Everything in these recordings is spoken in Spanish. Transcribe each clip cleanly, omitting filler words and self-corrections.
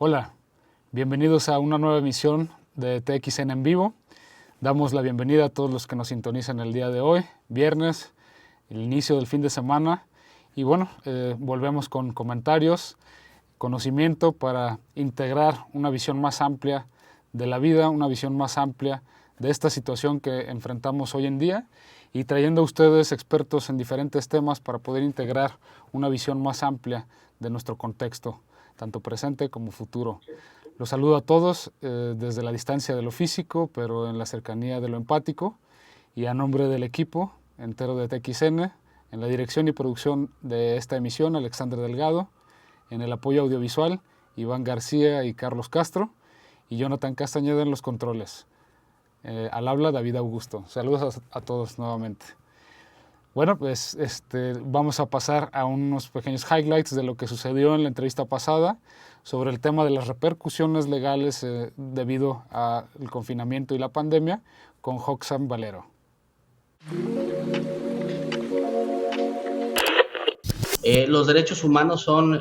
Hola, bienvenidos a una nueva emisión de TXN en vivo. Damos la bienvenida a todos los que nos sintonizan el día de hoy, viernes, el inicio del fin de semana. Y bueno, volvemos con comentarios, conocimiento para integrar una visión más amplia de la vida, una visión más amplia de esta situación que enfrentamos hoy en día y trayendo a ustedes expertos en diferentes temas para poder integrar una visión más amplia de nuestro contexto, tanto presente como futuro. Los saludo a todos desde la distancia de lo físico, pero en la cercanía de lo empático, y a nombre del equipo entero de TXN, en la dirección y producción de esta emisión, Alexander Delgado, en el apoyo audiovisual, Iván García y Carlos Castro, y Jonathan Castañeda en los controles. Al habla David Augusto. Saludos a todos nuevamente. Bueno, pues vamos a pasar a unos pequeños highlights de lo que sucedió en la entrevista pasada sobre el tema de las repercusiones legales debido al confinamiento y la pandemia con Hoxan Valero. Los derechos humanos son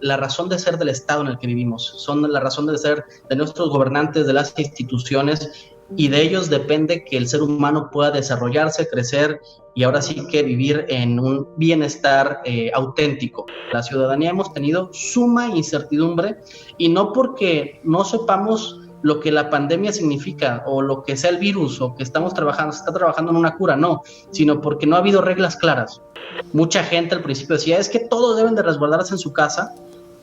la razón de ser del Estado en el que vivimos, son la razón de ser de nuestros gobernantes, de las instituciones, y de ellos depende que el ser humano pueda desarrollarse, crecer y ahora sí que vivir en un bienestar auténtico. La ciudadanía hemos tenido suma incertidumbre, y no porque no sepamos lo que la pandemia significa o lo que sea el virus o que se está trabajando en una cura, no, sino porque no ha habido reglas claras. Mucha gente al principio decía, es que todos deben de resguardarse en su casa,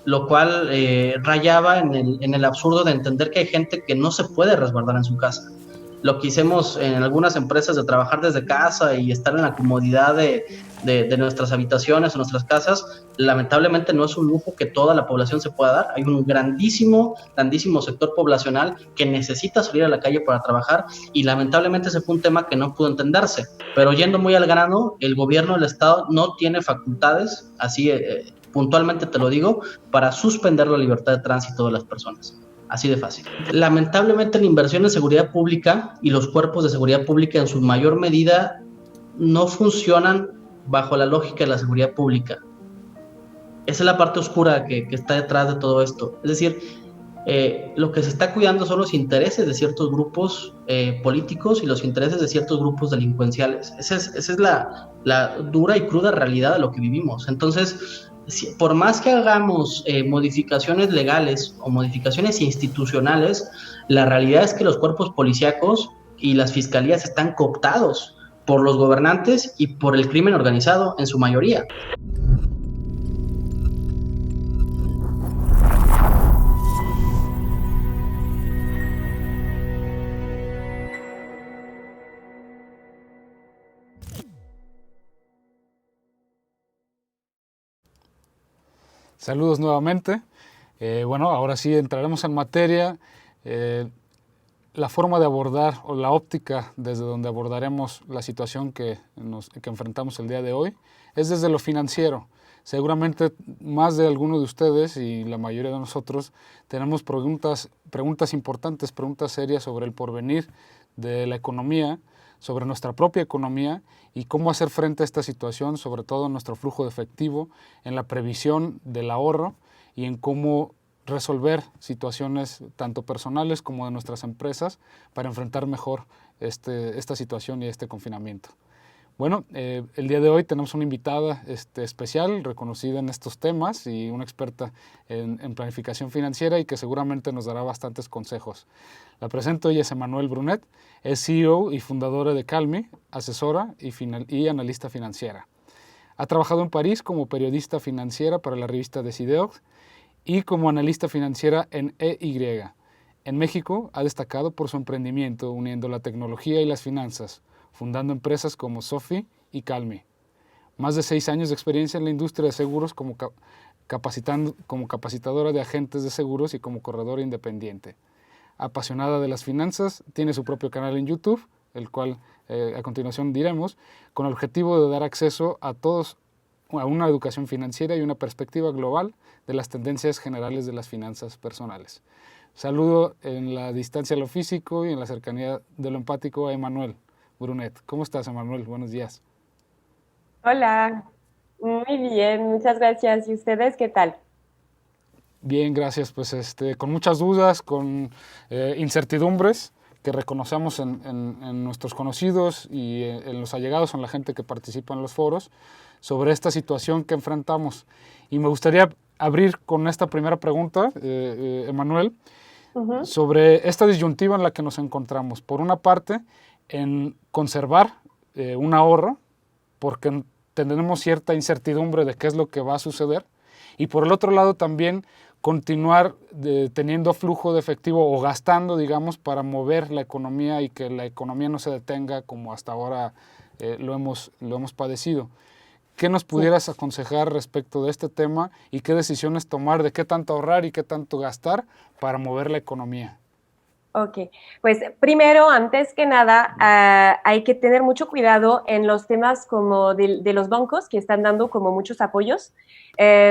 lo cual rayaba en el absurdo de entender que hay gente que no se puede resguardar en su casa. Lo que hicimos en algunas empresas de trabajar desde casa y estar en la comodidad de nuestras habitaciones o nuestras casas, lamentablemente no es un lujo que toda la población se pueda dar. Hay un grandísimo sector poblacional que necesita salir a la calle para trabajar, y lamentablemente ese fue un tema que no pudo entenderse. Pero yendo muy al grano, el gobierno del Estado no tiene facultades, así puntualmente te lo digo, para suspender la libertad de tránsito de las personas. Así de fácil. Lamentablemente la inversión en seguridad pública y los cuerpos de seguridad pública en su mayor medida no funcionan bajo la lógica de la seguridad pública. Esa es la parte oscura que está detrás de todo esto. Es decir, lo que se está cuidando son los intereses de ciertos grupos políticos y los intereses de ciertos grupos delincuenciales. Esa es la dura y cruda realidad de lo que vivimos. Entonces, por más que hagamos modificaciones legales o modificaciones institucionales, la realidad es que los cuerpos policíacos y las fiscalías están cooptados por los gobernantes y por el crimen organizado en su mayoría. Saludos nuevamente. Bueno, ahora sí entraremos en materia. La forma de abordar o la óptica desde donde abordaremos la situación que enfrentamos el día de hoy es desde lo financiero. Seguramente más de alguno de ustedes y la mayoría de nosotros tenemos preguntas importantes, preguntas serias sobre el porvenir de la economía, sobre nuestra propia economía y cómo hacer frente a esta situación, sobre todo en nuestro flujo de efectivo, en la previsión del ahorro y en cómo resolver situaciones tanto personales como de nuestras empresas para enfrentar mejor esta situación y este confinamiento. Bueno, el día de hoy tenemos una invitada especial, reconocida en estos temas y una experta en planificación financiera y que seguramente nos dará bastantes consejos. La presento, ella es Emanuel Brunet, es CEO y fundadora de Calmi, asesora y analista financiera. Ha trabajado en París como periodista financiera para la revista Decideos y como analista financiera en EY. En México ha destacado por su emprendimiento uniendo la tecnología y las finanzas, fundando empresas como Sofi y Calmi. Más de 6 años de experiencia en la industria de seguros como capacitadora de agentes de seguros y como corredora independiente. Apasionada de las finanzas, tiene su propio canal en YouTube, el cual a continuación diremos, con el objetivo de dar acceso a todos a una educación financiera y una perspectiva global de las tendencias generales de las finanzas personales. Saludo en la distancia de lo físico y en la cercanía de lo empático a Emanuel Brunet. ¿Cómo estás, Emanuel? Buenos días. Hola, muy bien, muchas gracias. ¿Y ustedes qué tal? Bien, gracias. Pues con muchas dudas, con incertidumbres que reconocemos en nuestros conocidos y en los allegados, en la gente que participa en los foros, sobre esta situación que enfrentamos. Y me gustaría abrir con esta primera pregunta, Emanuel, sobre esta disyuntiva en la que nos encontramos. Por una parte, en conservar un ahorro, porque tenemos cierta incertidumbre de qué es lo que va a suceder, y por el otro lado también continuar teniendo flujo de efectivo o gastando, digamos, para mover la economía y que la economía no se detenga como hasta ahora lo hemos padecido. ¿Qué nos pudieras aconsejar respecto de este tema y qué decisiones tomar de qué tanto ahorrar y qué tanto gastar para mover la economía? Ok, pues primero, antes que nada, hay que tener mucho cuidado en los temas como de los bancos que están dando como muchos apoyos,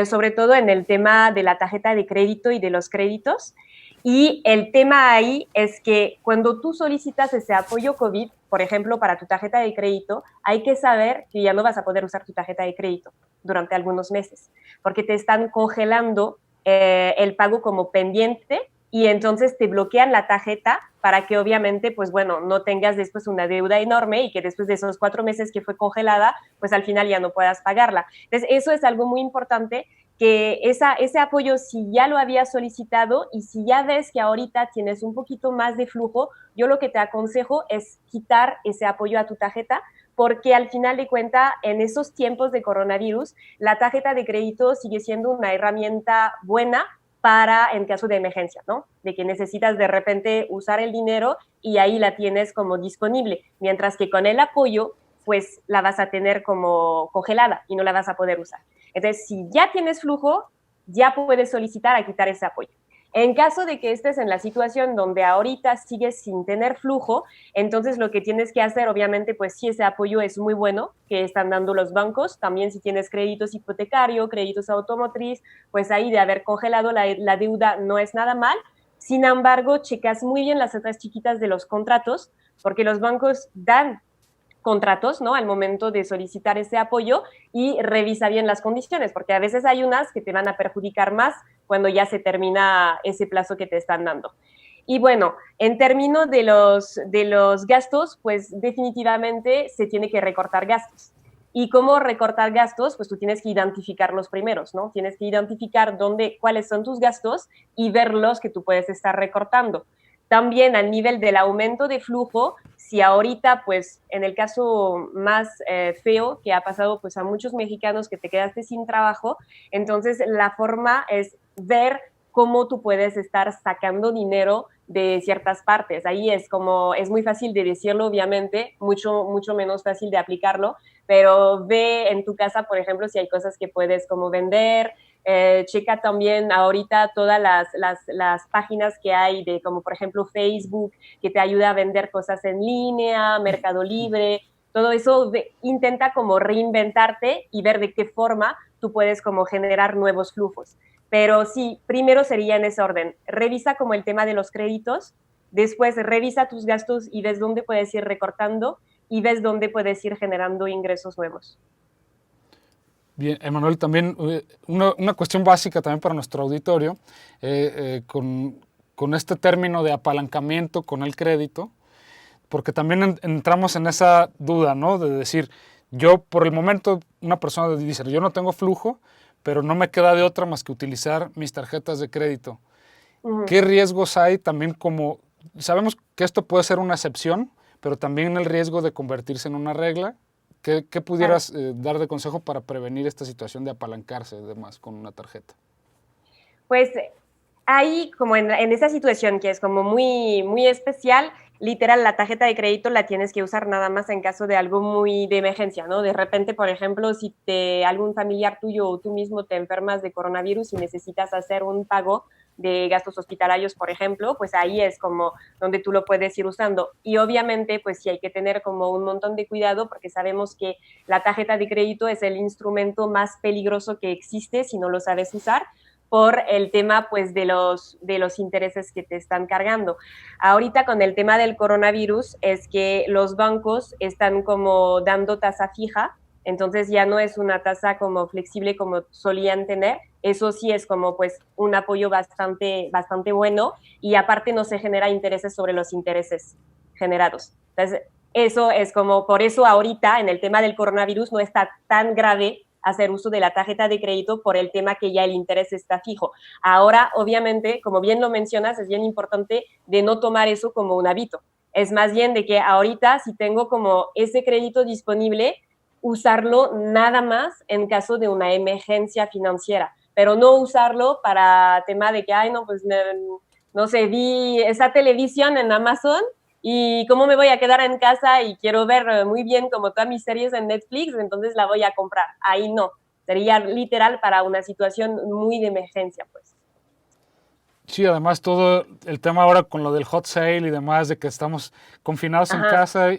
sobre todo en el tema de la tarjeta de crédito y de los créditos. Y el tema ahí es que cuando tú solicitas ese apoyo COVID, por ejemplo, para tu tarjeta de crédito, hay que saber que ya no vas a poder usar tu tarjeta de crédito durante algunos meses, porque te están congelando el pago como pendiente y entonces te bloquean la tarjeta para que obviamente, pues bueno, no tengas después una deuda enorme y que después de esos 4 meses que fue congelada, pues al final ya no puedas pagarla. Entonces, eso es algo muy importante, que ese apoyo, si ya lo habías solicitado y si ya ves que ahorita tienes un poquito más de flujo, yo lo que te aconsejo es quitar ese apoyo a tu tarjeta, porque al final de cuentas, en esos tiempos de coronavirus, la tarjeta de crédito sigue siendo una herramienta buena para en caso de emergencia, ¿no? De que necesitas de repente usar el dinero y ahí la tienes como disponible, mientras que con el apoyo, pues la vas a tener como congelada y no la vas a poder usar. Entonces, si ya tienes flujo, ya puedes solicitar a quitar ese apoyo. En caso de que estés en la situación donde ahorita sigues sin tener flujo, entonces lo que tienes que hacer, obviamente, pues sí, ese apoyo es muy bueno que están dando los bancos. También si tienes créditos hipotecario, créditos automotriz, pues ahí de haber congelado la deuda no es nada mal. Sin embargo, checas muy bien las letras chiquitas de los contratos, porque los bancos dan contratos, ¿no? Al momento de solicitar ese apoyo y revisa bien las condiciones, porque a veces hay unas que te van a perjudicar más cuando ya se termina ese plazo que te están dando. Y bueno, en términos de los gastos, pues definitivamente se tiene que recortar gastos. ¿Y cómo recortar gastos? Pues tú tienes que identificar los primeros, ¿no? Tienes que identificar cuáles son tus gastos y ver los que tú puedes estar recortando. También al nivel del aumento de flujo, si ahorita, pues en el caso más feo que ha pasado pues a muchos mexicanos que te quedaste sin trabajo, entonces la forma es ver cómo tú puedes estar sacando dinero de ciertas partes. Ahí es muy fácil de decirlo, obviamente, mucho menos fácil de aplicarlo, pero ve en tu casa, por ejemplo, si hay cosas que puedes como vender. Checa también ahorita todas las páginas que hay de como por ejemplo Facebook, que te ayuda a vender cosas en línea, Mercado Libre, todo eso intenta como reinventarte y ver de qué forma tú puedes como generar nuevos flujos. Pero sí, primero sería en ese orden. Revisa como el tema de los créditos, después revisa tus gastos y ves dónde puedes ir recortando y ves dónde puedes ir generando ingresos nuevos. Bien, Emanuel, también una cuestión básica también para nuestro auditorio, con este término de apalancamiento con el crédito, porque también entramos en esa duda, ¿no? De decir, yo por el momento, una persona dice, yo no tengo flujo, pero no me queda de otra más que utilizar mis tarjetas de crédito. ¿Qué riesgos hay también como, sabemos que esto puede ser una excepción, pero también el riesgo de convertirse en una regla? ¿Qué pudieras dar de consejo para prevenir esta situación de apalancarse además con una tarjeta? Pues ahí, como en esa situación que es como muy, muy especial, literal, la tarjeta de crédito la tienes que usar nada más en caso de algo muy de emergencia, ¿no? De repente, por ejemplo, si algún familiar tuyo o tú mismo te enfermas de coronavirus y necesitas hacer un pago de gastos hospitalarios, por ejemplo, pues ahí es como donde tú lo puedes ir usando. Y obviamente, pues sí hay que tener como un montón de cuidado porque sabemos que la tarjeta de crédito es el instrumento más peligroso que existe si no lo sabes usar, por el tema pues de los intereses que te están cargando. Ahorita con el tema del coronavirus es que los bancos están como dando tasa fija entonces ya no es una tasa como flexible como solían tener. Eso sí es como pues un apoyo bastante, bastante bueno, y aparte no se genera intereses sobre los intereses generados. Entonces, eso es como, por eso ahorita en el tema del coronavirus no está tan grave hacer uso de la tarjeta de crédito por el tema que ya el interés está fijo. Ahora, obviamente, como bien lo mencionas, es bien importante de no tomar eso como un hábito. Es más bien de que ahorita, si tengo como ese crédito disponible, usarlo nada más en caso de una emergencia financiera, pero no usarlo para tema de que, ay, no, pues no sé, vi esa televisión en Amazon y cómo me voy a quedar en casa y quiero ver muy bien como todas mis series en Netflix, entonces la voy a comprar. Ahí no, sería literal para una situación muy de emergencia, pues. Sí, además todo el tema ahora con lo del hot sale y demás, de que estamos confinados en Ajá, casa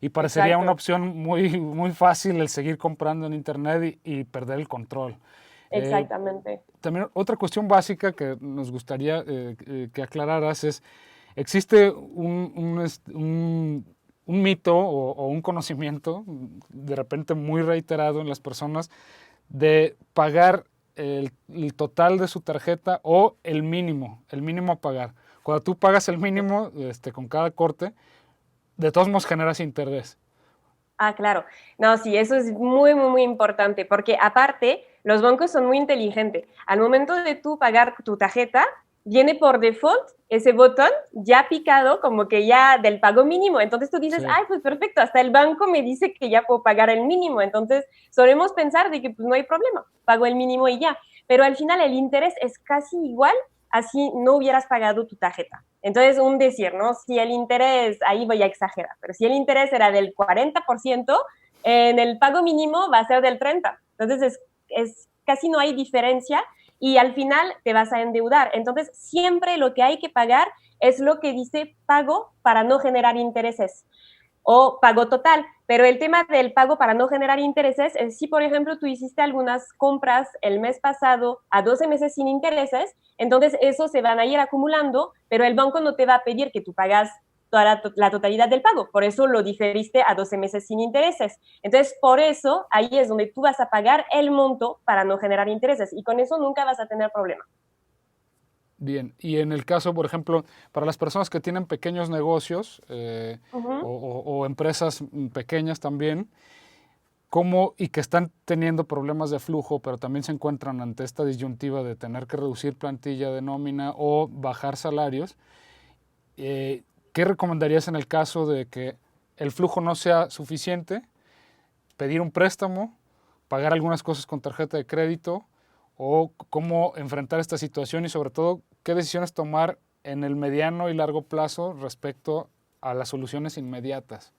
y parecería una exacto, opción muy fácil el seguir comprando en internet y perder el control. Eh, exactamente. También otra cuestión básica que nos gustaría que aclararas es, existe un mito o un conocimiento de repente muy reiterado en las personas de pagar el total de su tarjeta o el mínimo a pagar. Cuando tú pagas el mínimo con cada corte, de todos modos generas interés. Ah, claro. No, sí, eso es muy, muy, muy importante, porque aparte, los bancos son muy inteligentes. Al momento de tú pagar tu tarjeta, viene por default ese botón ya picado, como que ya del pago mínimo. Entonces tú dices, Sí. ay, pues perfecto, hasta el banco me dice que ya puedo pagar el mínimo. Entonces solemos pensar de que pues no hay problema, pago el mínimo y ya. Pero al final el interés es casi igual así no hubieras pagado tu tarjeta. Entonces, un decir, ¿no? Si el interés, ahí voy a exagerar, pero si el interés era del 40%, en el pago mínimo va a ser del 30%. Entonces, casi no hay diferencia y al final te vas a endeudar. Entonces, siempre lo que hay que pagar es lo que dice pago para no generar intereses o pago total. Pero el tema del pago para no generar intereses es si, por ejemplo, tú hiciste algunas compras el mes pasado a 12 meses sin intereses, entonces eso se van a ir acumulando, pero el banco no te va a pedir que tú pagas toda la totalidad del pago, por eso lo diferiste a 12 meses sin intereses. Entonces, por eso, ahí es donde tú vas a pagar el monto para no generar intereses y con eso nunca vas a tener problema. Bien, y en el caso, por ejemplo, para las personas que tienen pequeños negocios Uh -huh. o empresas pequeñas también, ¿cómo y que están teniendo problemas de flujo, pero también se encuentran ante esta disyuntiva de tener que reducir plantilla de nómina o bajar salarios? ¿Qué recomendarías en el caso de que el flujo no sea suficiente? Pedir un préstamo, pagar algunas cosas con tarjeta de crédito, o cómo enfrentar esta situación y sobre todo qué decisiones tomar en el mediano y largo plazo respecto a las soluciones inmediatas.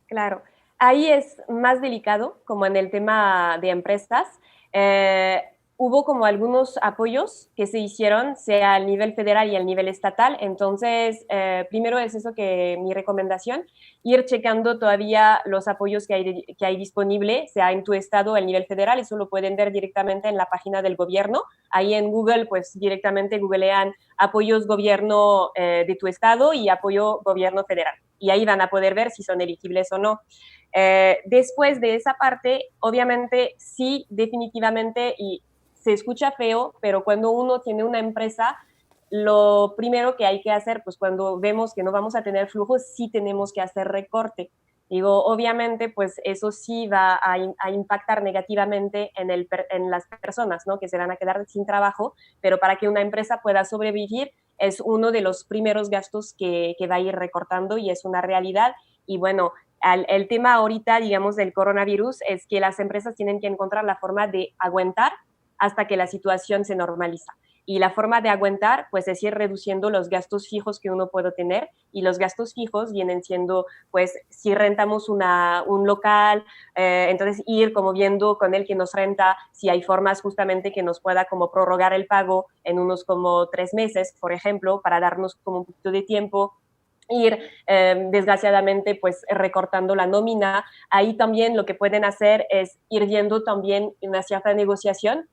Claro, ahí es más delicado, como en el tema de empresas. Eh, Hubo como algunos apoyos que se hicieron, sea al nivel federal y al nivel estatal. Entonces, primero es eso que mi recomendación, ir checando todavía los apoyos que hay disponible, sea en tu estado o el nivel federal. Eso lo pueden ver directamente en la página del gobierno. Ahí en Google, pues directamente googlean apoyos gobierno de tu estado y apoyo gobierno federal. Y ahí van a poder ver si son elegibles o no. Después de esa parte, obviamente sí, definitivamente, y se escucha feo, pero cuando uno tiene una empresa, lo primero que hay que hacer, pues cuando vemos que no vamos a tener flujos, sí tenemos que hacer recorte. Digo, obviamente, pues eso sí va a impactar negativamente en las personas, ¿no? Que se van a quedar sin trabajo, pero para que una empresa pueda sobrevivir es uno de los primeros gastos que va a ir recortando y es una realidad. Y bueno, el tema ahorita, digamos, del coronavirus es que las empresas tienen que encontrar la forma de aguantar hasta que la situación se normaliza. Y la forma de aguantar, pues, es ir reduciendo los gastos fijos que uno puede tener. Y los gastos fijos vienen siendo, pues, si rentamos un local, entonces ir como viendo con el que nos renta si hay formas justamente que nos pueda como prorrogar el pago en unos como 3 meses, por ejemplo, para darnos como un poquito de tiempo ir desgraciadamente pues recortando la nómina. Ahí también lo que pueden hacer es ir viendo también una cierta negociación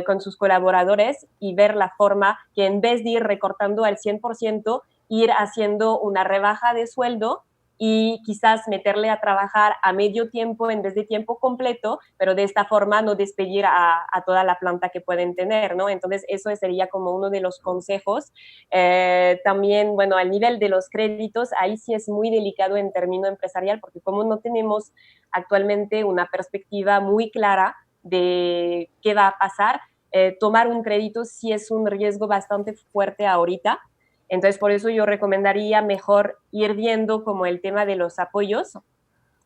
con sus colaboradores y ver la forma que en vez de ir recortando al 100%, ir haciendo una rebaja de sueldo y quizás meterle a trabajar a medio tiempo en vez de tiempo completo, pero de esta forma no despedir a toda la planta que pueden tener, ¿no? Entonces, eso sería como uno de los consejos. También, bueno, al nivel de los créditos, ahí sí es muy delicado en término empresarial, porque como no tenemos actualmente una perspectiva muy clara de qué va a pasar, tomar un crédito sí es un riesgo bastante fuerte ahorita. Entonces, por eso yo recomendaría mejor ir viendo como el tema de los apoyos.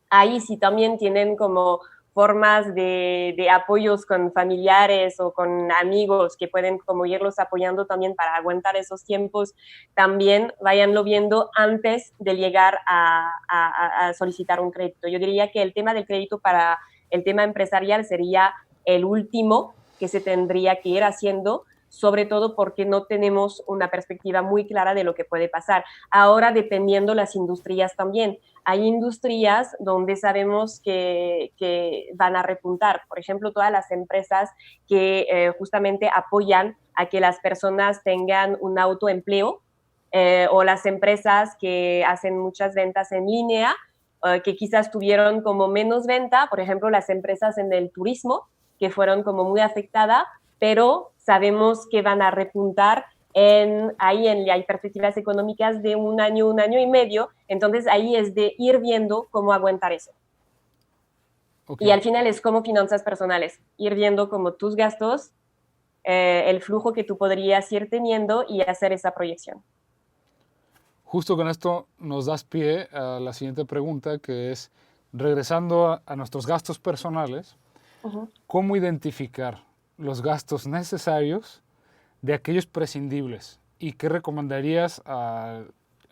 Ahí sí también tienen como formas de apoyos con familiares o con amigos que pueden como irlos apoyando también para aguantar esos tiempos, también váyanlo viendo antes de llegar a solicitar un crédito. Yo diría que el tema del crédito para el tema empresarial sería el último que se tendría que ir haciendo, sobre todo porque no tenemos una perspectiva muy clara de lo que puede pasar. Ahora, dependiendo las industrias también, hay industrias donde sabemos que van a repuntar. Por ejemplo, todas las empresas que justamente apoyan a que las personas tengan un autoempleo, o las empresas que hacen muchas ventas en línea, que quizás tuvieron como menos venta, por ejemplo, las empresas en el turismo, que fueron como muy afectadas, pero sabemos que van a repuntar hay perspectivas económicas de un año y medio, entonces ahí es de ir viendo cómo aguantar eso. Okay. Y al final es como finanzas personales, ir viendo como tus gastos, el flujo que tú podrías ir teniendo y hacer esa proyección. Justo con esto nos das pie a la siguiente pregunta, que es, regresando a nuestros gastos personales, ¿cómo identificar los gastos necesarios de aquellos prescindibles? ¿Y qué recomendarías a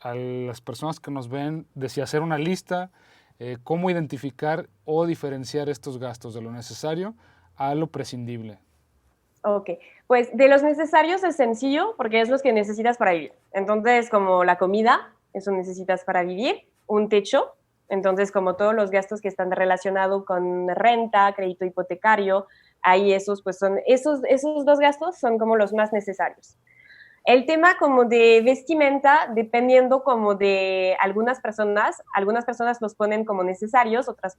las personas que nos ven de si hacer una lista, cómo identificar o diferenciar estos gastos de lo necesario a lo prescindible? Ok, pues de los necesarios es sencillo porque es los que necesitas para vivir. Entonces, como la comida, eso necesitas para vivir, un techo, entonces como todos los gastos que están relacionados con renta, crédito hipotecario, ahí esos dos gastos son como los más necesarios. El tema como de vestimenta, dependiendo como de algunas personas los ponen como necesarios, otras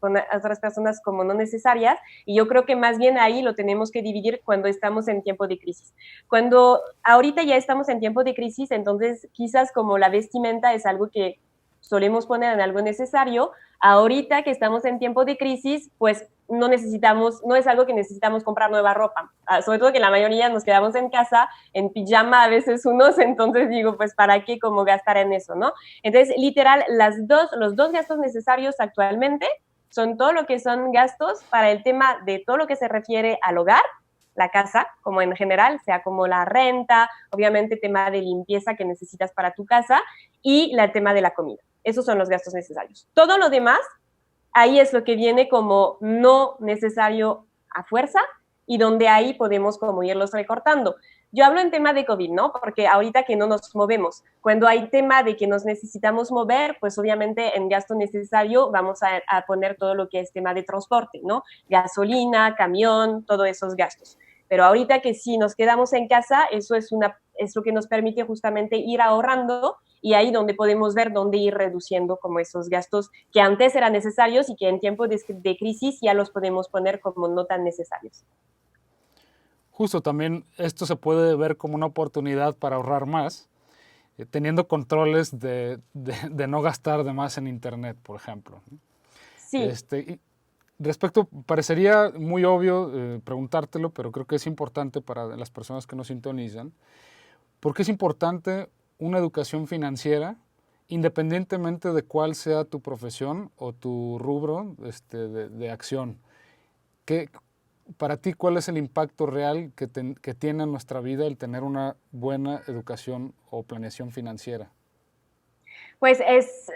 personas como no necesarias, y yo creo que más bien ahí lo tenemos que dividir cuando estamos en tiempo de crisis. Cuando ahorita ya estamos en tiempo de crisis, entonces quizás como la vestimenta es algo que solemos poner en algo necesario, ahorita que estamos en tiempo de crisis, pues no es algo que necesitamos comprar nueva ropa, sobre todo que la mayoría nos quedamos en casa, en pijama a veces unos, entonces digo, pues ¿para qué como gastar en eso, no? Entonces, literal, los dos gastos necesarios actualmente son todo lo que son gastos para el tema de todo lo que se refiere al hogar, la casa, como en general, sea como la renta, obviamente tema de limpieza que necesitas para tu casa y el tema de la comida. Esos son los gastos necesarios. Todo lo demás, ahí es lo que viene como no necesario a fuerza y donde ahí podemos como irlos recortando. Yo hablo en tema de COVID, ¿no? Porque ahorita que no nos movemos, cuando hay tema de que nos necesitamos mover, pues obviamente en gasto necesario vamos a poner todo lo que es tema de transporte, ¿no? Gasolina, camión, todos esos gastos. Pero ahorita que si nos quedamos en casa, eso es lo que nos permite justamente ir ahorrando y ahí donde podemos ver dónde ir reduciendo como esos gastos que antes eran necesarios y que en tiempo de crisis ya los podemos poner como no tan necesarios. Justo también esto se puede ver como una oportunidad para ahorrar más, teniendo controles de no gastar de más en internet, por ejemplo. Sí. Respecto, parecería muy obvio preguntártelo, pero creo que es importante para las personas que nos sintonizan. ¿Por qué es importante una educación financiera, independientemente de cuál sea tu profesión o tu rubro de acción? Para ti, ¿cuál es el impacto real que tiene en nuestra vida el tener una buena educación o planeación financiera? Pues es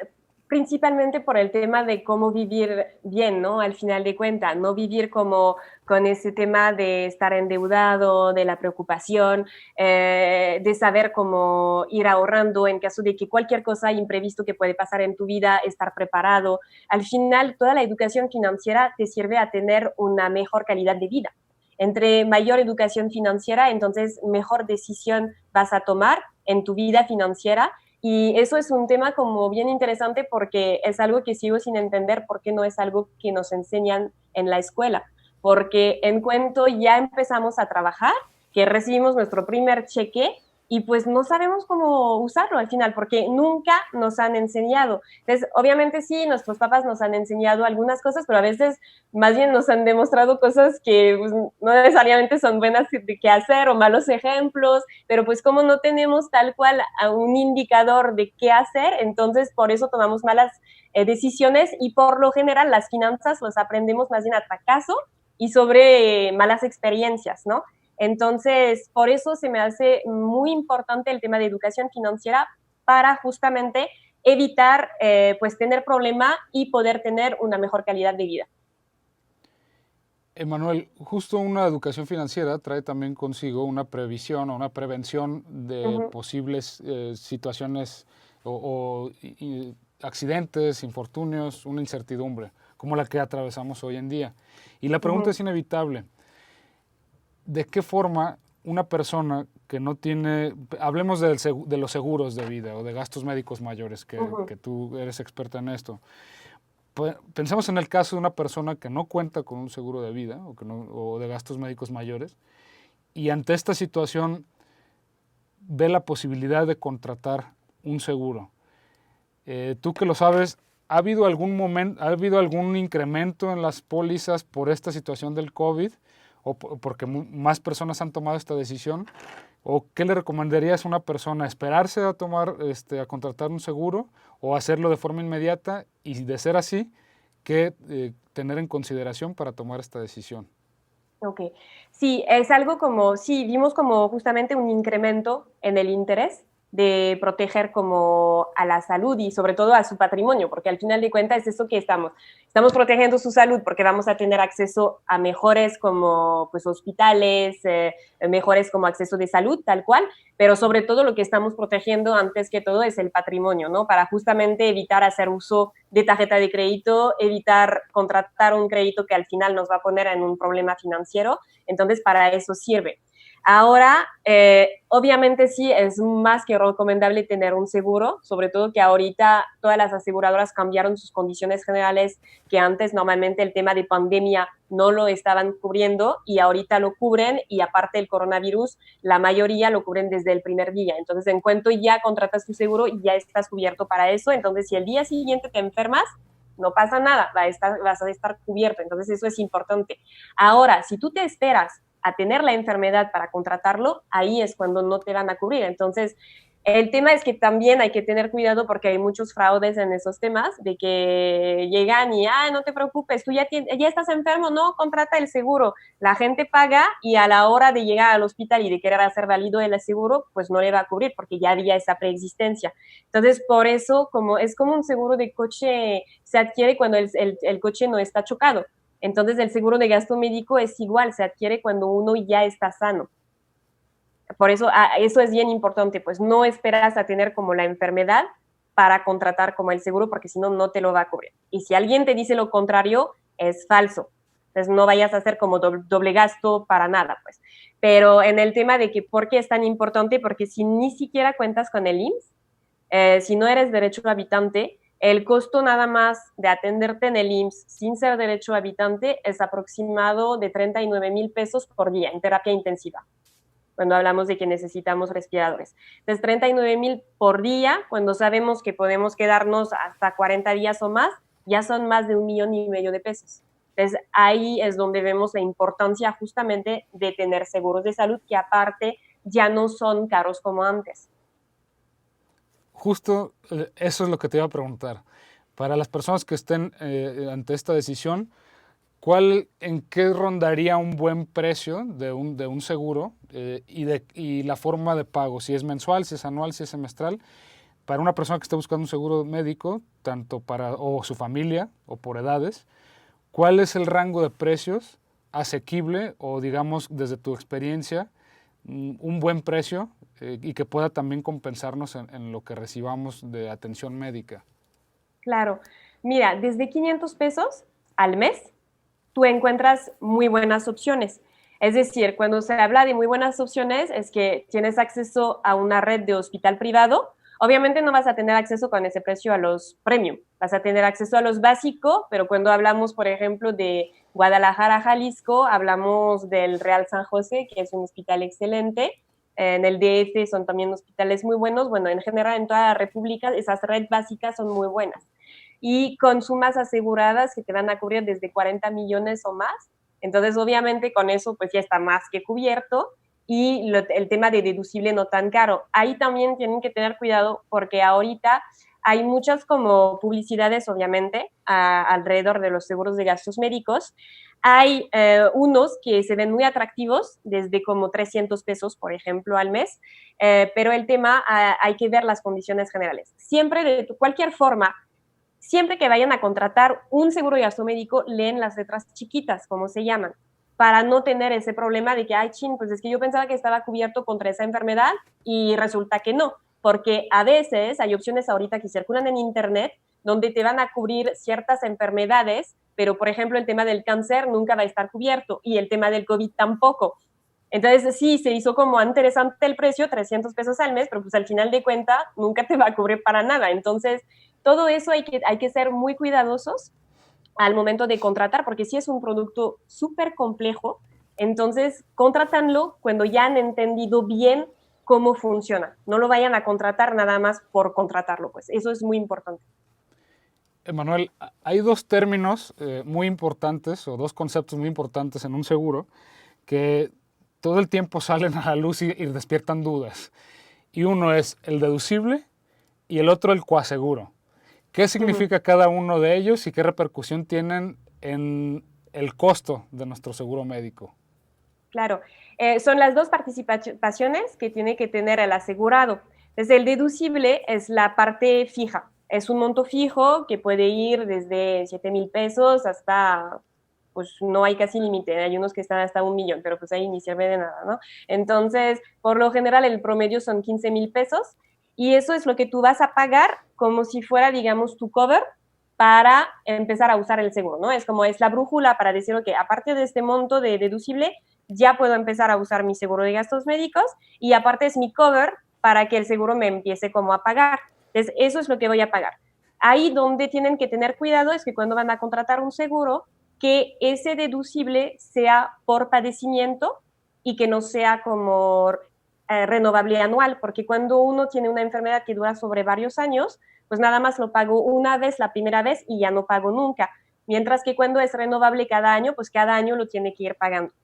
principalmente por el tema de cómo vivir bien, ¿no? Al final de cuentas, no vivir como con ese tema de estar endeudado, de la preocupación, de saber cómo ir ahorrando en caso de que cualquier cosa imprevisto que puede pasar en tu vida, estar preparado. Al final, toda la educación financiera te sirve a tener una mejor calidad de vida. Entre mayor educación financiera, entonces mejor decisión vas a tomar en tu vida financiera Y eso es un tema como bien interesante porque es algo que sigo sin entender porque no es algo que nos enseñan en la escuela. Porque en cuanto ya empezamos a trabajar, que recibimos nuestro primer cheque y pues no sabemos cómo usarlo al final porque nunca nos han enseñado. Entonces, obviamente sí, nuestros papás nos han enseñado algunas cosas, pero a veces más bien nos han demostrado cosas que pues, no necesariamente son buenas que hacer o malos ejemplos, pero pues como no tenemos tal cual un indicador de qué hacer, entonces por eso tomamos malas decisiones y por lo general las finanzas las aprendemos más bien a fracaso y sobre malas experiencias, ¿no? Entonces, por eso se me hace muy importante el tema de educación financiera para justamente evitar pues tener problema y poder tener una mejor calidad de vida. Emanuel, justo una educación financiera trae también consigo una previsión o una prevención de posibles situaciones o accidentes, infortunios, una incertidumbre, como la que atravesamos hoy en día. Y la pregunta es inevitable. ¿De qué forma una persona que no tiene, hablemos de los seguros de vida o de gastos médicos mayores, que tú eres experta en esto, pensemos en el caso de una persona que no cuenta con un seguro de vida o de gastos médicos mayores y ante esta situación ve la posibilidad de contratar un seguro? Tú que lo sabes, ¿ha habido algún incremento en las pólizas por esta situación del COVID o porque más personas han tomado esta decisión? ¿O qué le recomendarías a una persona? ¿Esperarse a a contratar un seguro o hacerlo de forma inmediata? Y de ser así, ¿qué tener en consideración para tomar esta decisión? Ok, sí, es algo como, sí, vimos como justamente un incremento en el interés de proteger como a la salud y sobre todo a su patrimonio, porque al final de cuentas es eso que estamos protegiendo su salud porque vamos a tener acceso a mejores como pues hospitales, mejores como acceso de salud, tal cual, pero sobre todo lo que estamos protegiendo antes que todo es el patrimonio, ¿no? Para justamente evitar hacer uso de tarjeta de crédito, evitar contratar un crédito que al final nos va a poner en un problema financiero, entonces para eso sirve. Ahora, obviamente sí, es más que recomendable tener un seguro, sobre todo que ahorita todas las aseguradoras cambiaron sus condiciones generales, que antes normalmente el tema de pandemia no lo estaban cubriendo y ahorita lo cubren y aparte del coronavirus, la mayoría lo cubren desde el primer día. Entonces, en cuanto ya contratas tu seguro, ya estás cubierto para eso. Entonces, si el día siguiente te enfermas, no pasa nada, vas a estar cubierto. Entonces, eso es importante. Ahora, si tú te esperas a tener la enfermedad para contratarlo, ahí es cuando no te van a cubrir. Entonces, el tema es que también hay que tener cuidado porque hay muchos fraudes en esos temas, de que llegan y, no te preocupes, tú ya estás enfermo, no, contrata el seguro. La gente paga y a la hora de llegar al hospital y de querer hacer válido el seguro, pues no le va a cubrir porque ya había esa preexistencia. Entonces, por eso, como es como un seguro de coche, se adquiere cuando el coche no está chocado. Entonces, el seguro de gasto médico es igual, se adquiere cuando uno ya está sano. Por eso, eso es bien importante, pues no esperas a tener como la enfermedad para contratar como el seguro, porque si no, no te lo va a cubrir. Y si alguien te dice lo contrario, es falso. Entonces, no vayas a hacer como doble gasto para nada, pues. Pero en el tema de que, ¿por qué es tan importante? Porque si ni siquiera cuentas con el IMSS, si no eres derecho habitante, el costo nada más de atenderte en el IMSS sin ser derecho habitante es aproximado de 39,000 pesos por día en terapia intensiva, cuando hablamos de que necesitamos respiradores. Entonces, 39,000 por día, cuando sabemos que podemos quedarnos hasta 40 días o más, ya son más de 1,5 millones de pesos. Entonces, ahí es donde vemos la importancia justamente de tener seguros de salud que aparte ya no son caros como antes. Justo eso es lo que te iba a preguntar. Para las personas que estén ante esta decisión, ¿en qué rondaría un buen precio de un seguro y la forma de pago? Si es mensual, si es anual, si es semestral. Para una persona que esté buscando un seguro médico, tanto o su familia o por edades, ¿cuál es el rango de precios asequible o, digamos, desde tu experiencia, un buen precio y que pueda también compensarnos en lo que recibamos de atención médica? Claro. Mira, desde 500 pesos al mes, tú encuentras muy buenas opciones. Es decir, cuando se habla de muy buenas opciones, es que tienes acceso a una red de hospital privado Obviamente no vas a tener acceso con ese precio a los premium, vas a tener acceso a los básicos, pero cuando hablamos, por ejemplo, de Guadalajara, Jalisco, hablamos del Real San José, que es un hospital excelente. En el DF son también hospitales muy buenos. Bueno, en general en toda la República esas redes básicas son muy buenas. Y con sumas aseguradas que te van a cubrir desde 40 millones o más. Entonces, obviamente, con eso pues ya está más que cubierto. Y el tema de deducible no tan caro. Ahí también tienen que tener cuidado porque ahorita hay muchas como publicidades, obviamente, alrededor de los seguros de gastos médicos. Hay unos que se ven muy atractivos, desde como 300 pesos, por ejemplo, al mes, pero el tema hay que ver las condiciones generales. Siempre, de cualquier forma, siempre que vayan a contratar un seguro de gasto médico, leen las letras chiquitas, como se llaman, para no tener ese problema de que, ay, chin, pues es que yo pensaba que estaba cubierto contra esa enfermedad y resulta que no, porque a veces hay opciones ahorita que circulan en internet donde te van a cubrir ciertas enfermedades, pero por ejemplo el tema del cáncer nunca va a estar cubierto y el tema del COVID tampoco. Entonces sí, se hizo como interesante el precio, 300 pesos al mes, pero pues al final de cuentas nunca te va a cubrir para nada. Entonces todo eso hay que ser muy cuidadosos al momento de contratar, porque sí es un producto súper complejo, entonces contratanlo cuando ya han entendido bien cómo funciona. No lo vayan a contratar nada más por contratarlo, pues eso es muy importante. Emanuel, hay dos términos muy importantes o dos conceptos muy importantes en un seguro que todo el tiempo salen a la luz y despiertan dudas. Y uno es el deducible y el otro el coaseguro. ¿Qué significa cada uno de ellos y qué repercusión tienen en el costo de nuestro seguro médico? Claro, son las dos participaciones que tiene que tener el asegurado. Desde el deducible es la parte fija, es un monto fijo que puede ir desde 7,000 pesos hasta, pues no hay casi límite, hay unos que están hasta 1,000,000, pero pues ahí ni sirve de nada, ¿no? Entonces, por lo general, el promedio son 15,000 pesos y eso es lo que tú vas a pagar como si fuera, digamos, tu cover para empezar a usar el seguro, ¿no? Es como es la brújula para decir, ok, aparte de este monto de deducible, ya puedo empezar a usar mi seguro de gastos médicos y aparte es mi cover para que el seguro me empiece como a pagar. Entonces, eso es lo que voy a pagar. Ahí donde tienen que tener cuidado es que cuando van a contratar un seguro, que ese deducible sea por padecimiento y que no sea como renovable anual, porque cuando uno tiene una enfermedad que dura sobre varios años, pues nada más lo pago una vez, la primera vez, y ya no pago nunca. Mientras que cuando es renovable cada año, pues cada año lo tiene que ir pagando,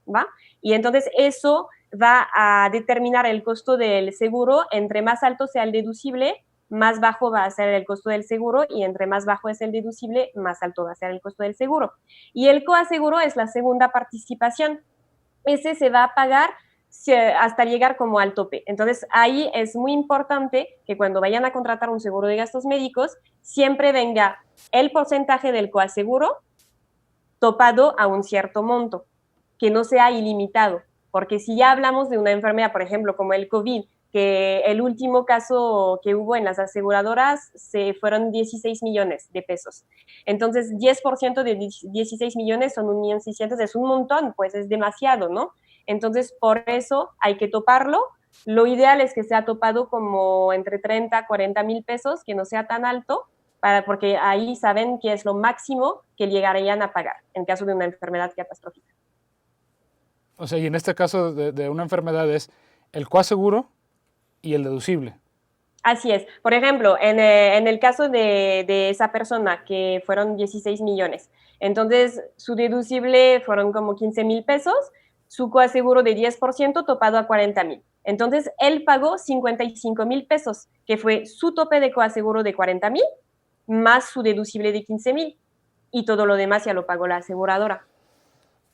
¿va? Y entonces eso va a determinar el costo del seguro. Entre más alto sea el deducible, más bajo va a ser el costo del seguro, y entre más bajo es el deducible, más alto va a ser el costo del seguro. Y el coaseguro es la segunda participación. Ese se va a pagar hasta llegar como al tope. Entonces, ahí es muy importante que cuando vayan a contratar un seguro de gastos médicos, siempre venga el porcentaje del coaseguro topado a un cierto monto, que no sea ilimitado, porque si ya hablamos de una enfermedad, por ejemplo, como el COVID, que el último caso que hubo en las aseguradoras se fueron 16 millones de pesos. Entonces, 10% de 16 millones son 1,600,000, es un montón, pues es demasiado, ¿no? Entonces, por eso hay que toparlo. Lo ideal es que sea topado como entre 30 a 40 mil pesos, que no sea tan alto, porque ahí saben que es lo máximo que llegarían a pagar en caso de una enfermedad catastrófica. O sea, y en este caso de una enfermedad es el coaseguro y el deducible. Así es. Por ejemplo, en el caso de esa persona que fueron 16 millones, entonces su deducible fueron como 15,000 pesos, su coaseguro de 10% topado a 40,000. Entonces, él pagó 55,000 pesos, que fue su tope de coaseguro de 40,000, más su deducible de 15,000, y todo lo demás ya lo pagó la aseguradora.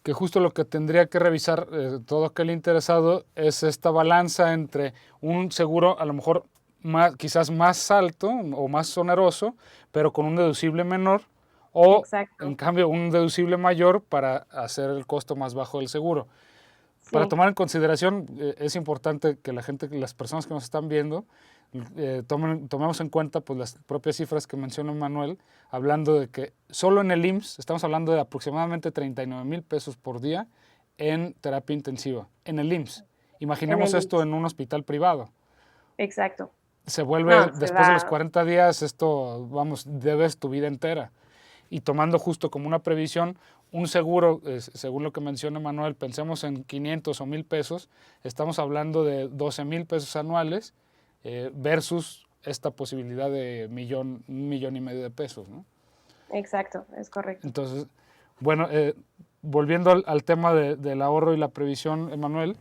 Que justo lo que tendría que revisar todo aquel interesado es esta balanza entre un seguro a lo mejor quizás más alto o más oneroso, pero con un deducible menor, o Exacto. en cambio un deducible mayor para hacer el costo más bajo del seguro. Sí. Para tomar en consideración, es importante que las personas que nos están viendo, tomemos en cuenta pues, las propias cifras que mencionó Manuel, hablando de que solo en el IMSS estamos hablando de aproximadamente 39,000 pesos por día en terapia intensiva, en el IMSS. Imaginemos esto en un hospital privado. Exacto. se vuelve, No, se después de los va. 40 días, esto, vamos, debes tu vida entera. Y tomando justo como una previsión, un seguro, según lo que menciona Manuel, pensemos en 500 o 1,000 pesos, estamos hablando de 12,000 pesos anuales versus esta posibilidad de 1,5 millones de pesos, ¿no? Exacto, es correcto. Entonces, bueno, volviendo al tema del ahorro y la previsión, Emanuel,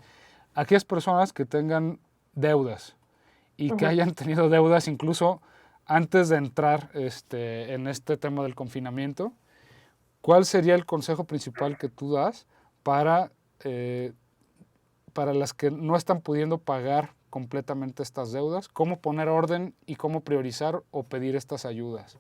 aquellas personas que tengan deudas y que hayan tenido deudas incluso antes de entrar en este tema del confinamiento, ¿cuál sería el consejo principal que tú das eh, para las que no están pudiendo pagar completamente estas deudas? ¿Cómo poner orden y cómo priorizar o pedir estas ayudas?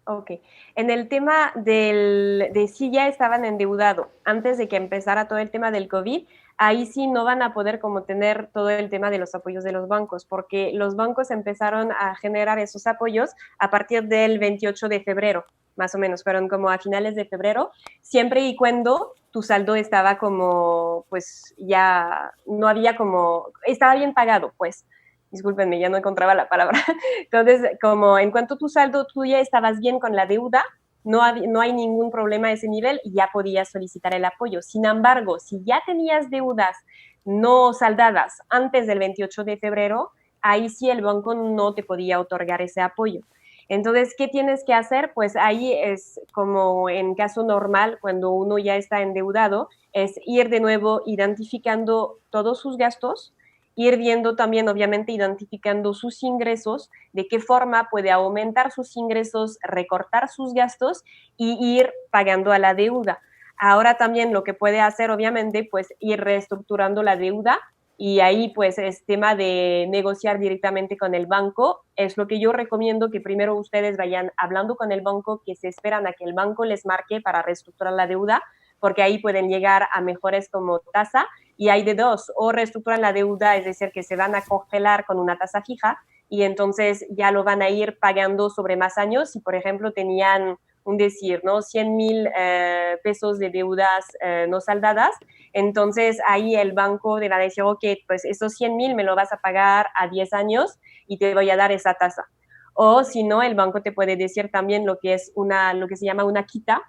Ok. En el tema de si ya estaban endeudados antes de que empezara todo el tema del COVID, ahí sí no van a poder como tener todo el tema de los apoyos de los bancos, porque los bancos empezaron a generar esos apoyos a partir del 28 de febrero, más o menos, fueron como a finales de febrero, siempre y cuando tu saldo estaba como, pues ya no había como, estaba bien pagado, pues. Discúlpenme, ya no encontraba la palabra. Entonces, como en cuanto tu saldo tú ya estabas bien con la deuda, no hay ningún problema a ese nivel y ya podías solicitar el apoyo. Sin embargo, si ya tenías deudas no saldadas antes del 28 de febrero, ahí sí el banco no te podía otorgar ese apoyo. Entonces, ¿qué tienes que hacer? Pues ahí es como en caso normal, cuando uno ya está endeudado, es ir de nuevo identificando todos sus gastos, ir viendo también, obviamente, identificando sus ingresos, de qué forma puede aumentar sus ingresos, recortar sus gastos y ir pagando a la deuda. Ahora también lo que puede hacer, obviamente, pues ir reestructurando la deuda y ahí pues es tema de negociar directamente con el banco. Es lo que yo recomiendo que primero ustedes vayan hablando con el banco, que se esperan a que el banco les marque para reestructurar la deuda, porque ahí pueden llegar a mejores como tasa y hay de dos, o reestructuran la deuda, es decir, que se van a congelar con una tasa fija y entonces ya lo van a ir pagando sobre más años. Si, por ejemplo, tenían un decir, ¿no? 100,000 pesos de deudas no saldadas, entonces ahí el banco le va a decir, ok, pues esos 100,000 me lo vas a pagar a 10 años y te voy a dar esa tasa. O si no, el banco te puede decir también lo que es lo que se llama una quita.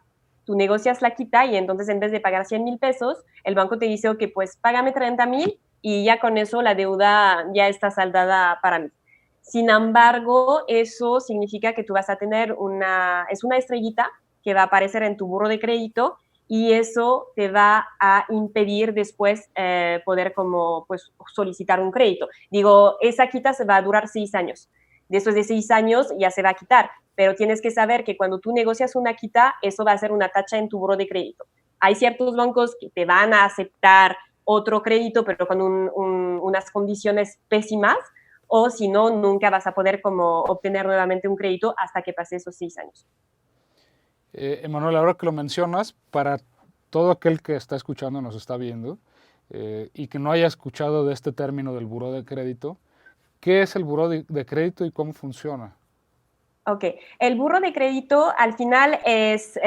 Tú negocias la quita y entonces en vez de pagar 100,000 pesos, el banco te dice, ok, pues págame 30,000 y ya con eso la deuda ya está saldada para mí. Sin embargo, eso significa que tú vas a tener es una estrellita que va a aparecer en tu burro de crédito y eso te va a impedir después poder como pues solicitar un crédito. Digo, esa quita se va a durar 6 años. Después de 6 años ya se va a quitar, pero tienes que saber que cuando tú negocias una quita, eso va a ser una tacha en tu buró de crédito. Hay ciertos bancos que te van a aceptar otro crédito, pero con unas condiciones pésimas, o si no, nunca vas a poder como obtener nuevamente un crédito hasta que pase esos 6 años. Emanuel, ahora que lo mencionas, para todo aquel que está escuchando, nos está viendo, y que no haya escuchado de este término del buró de crédito, ¿qué es el buró de crédito y cómo funciona? Ok, el burro de crédito al final es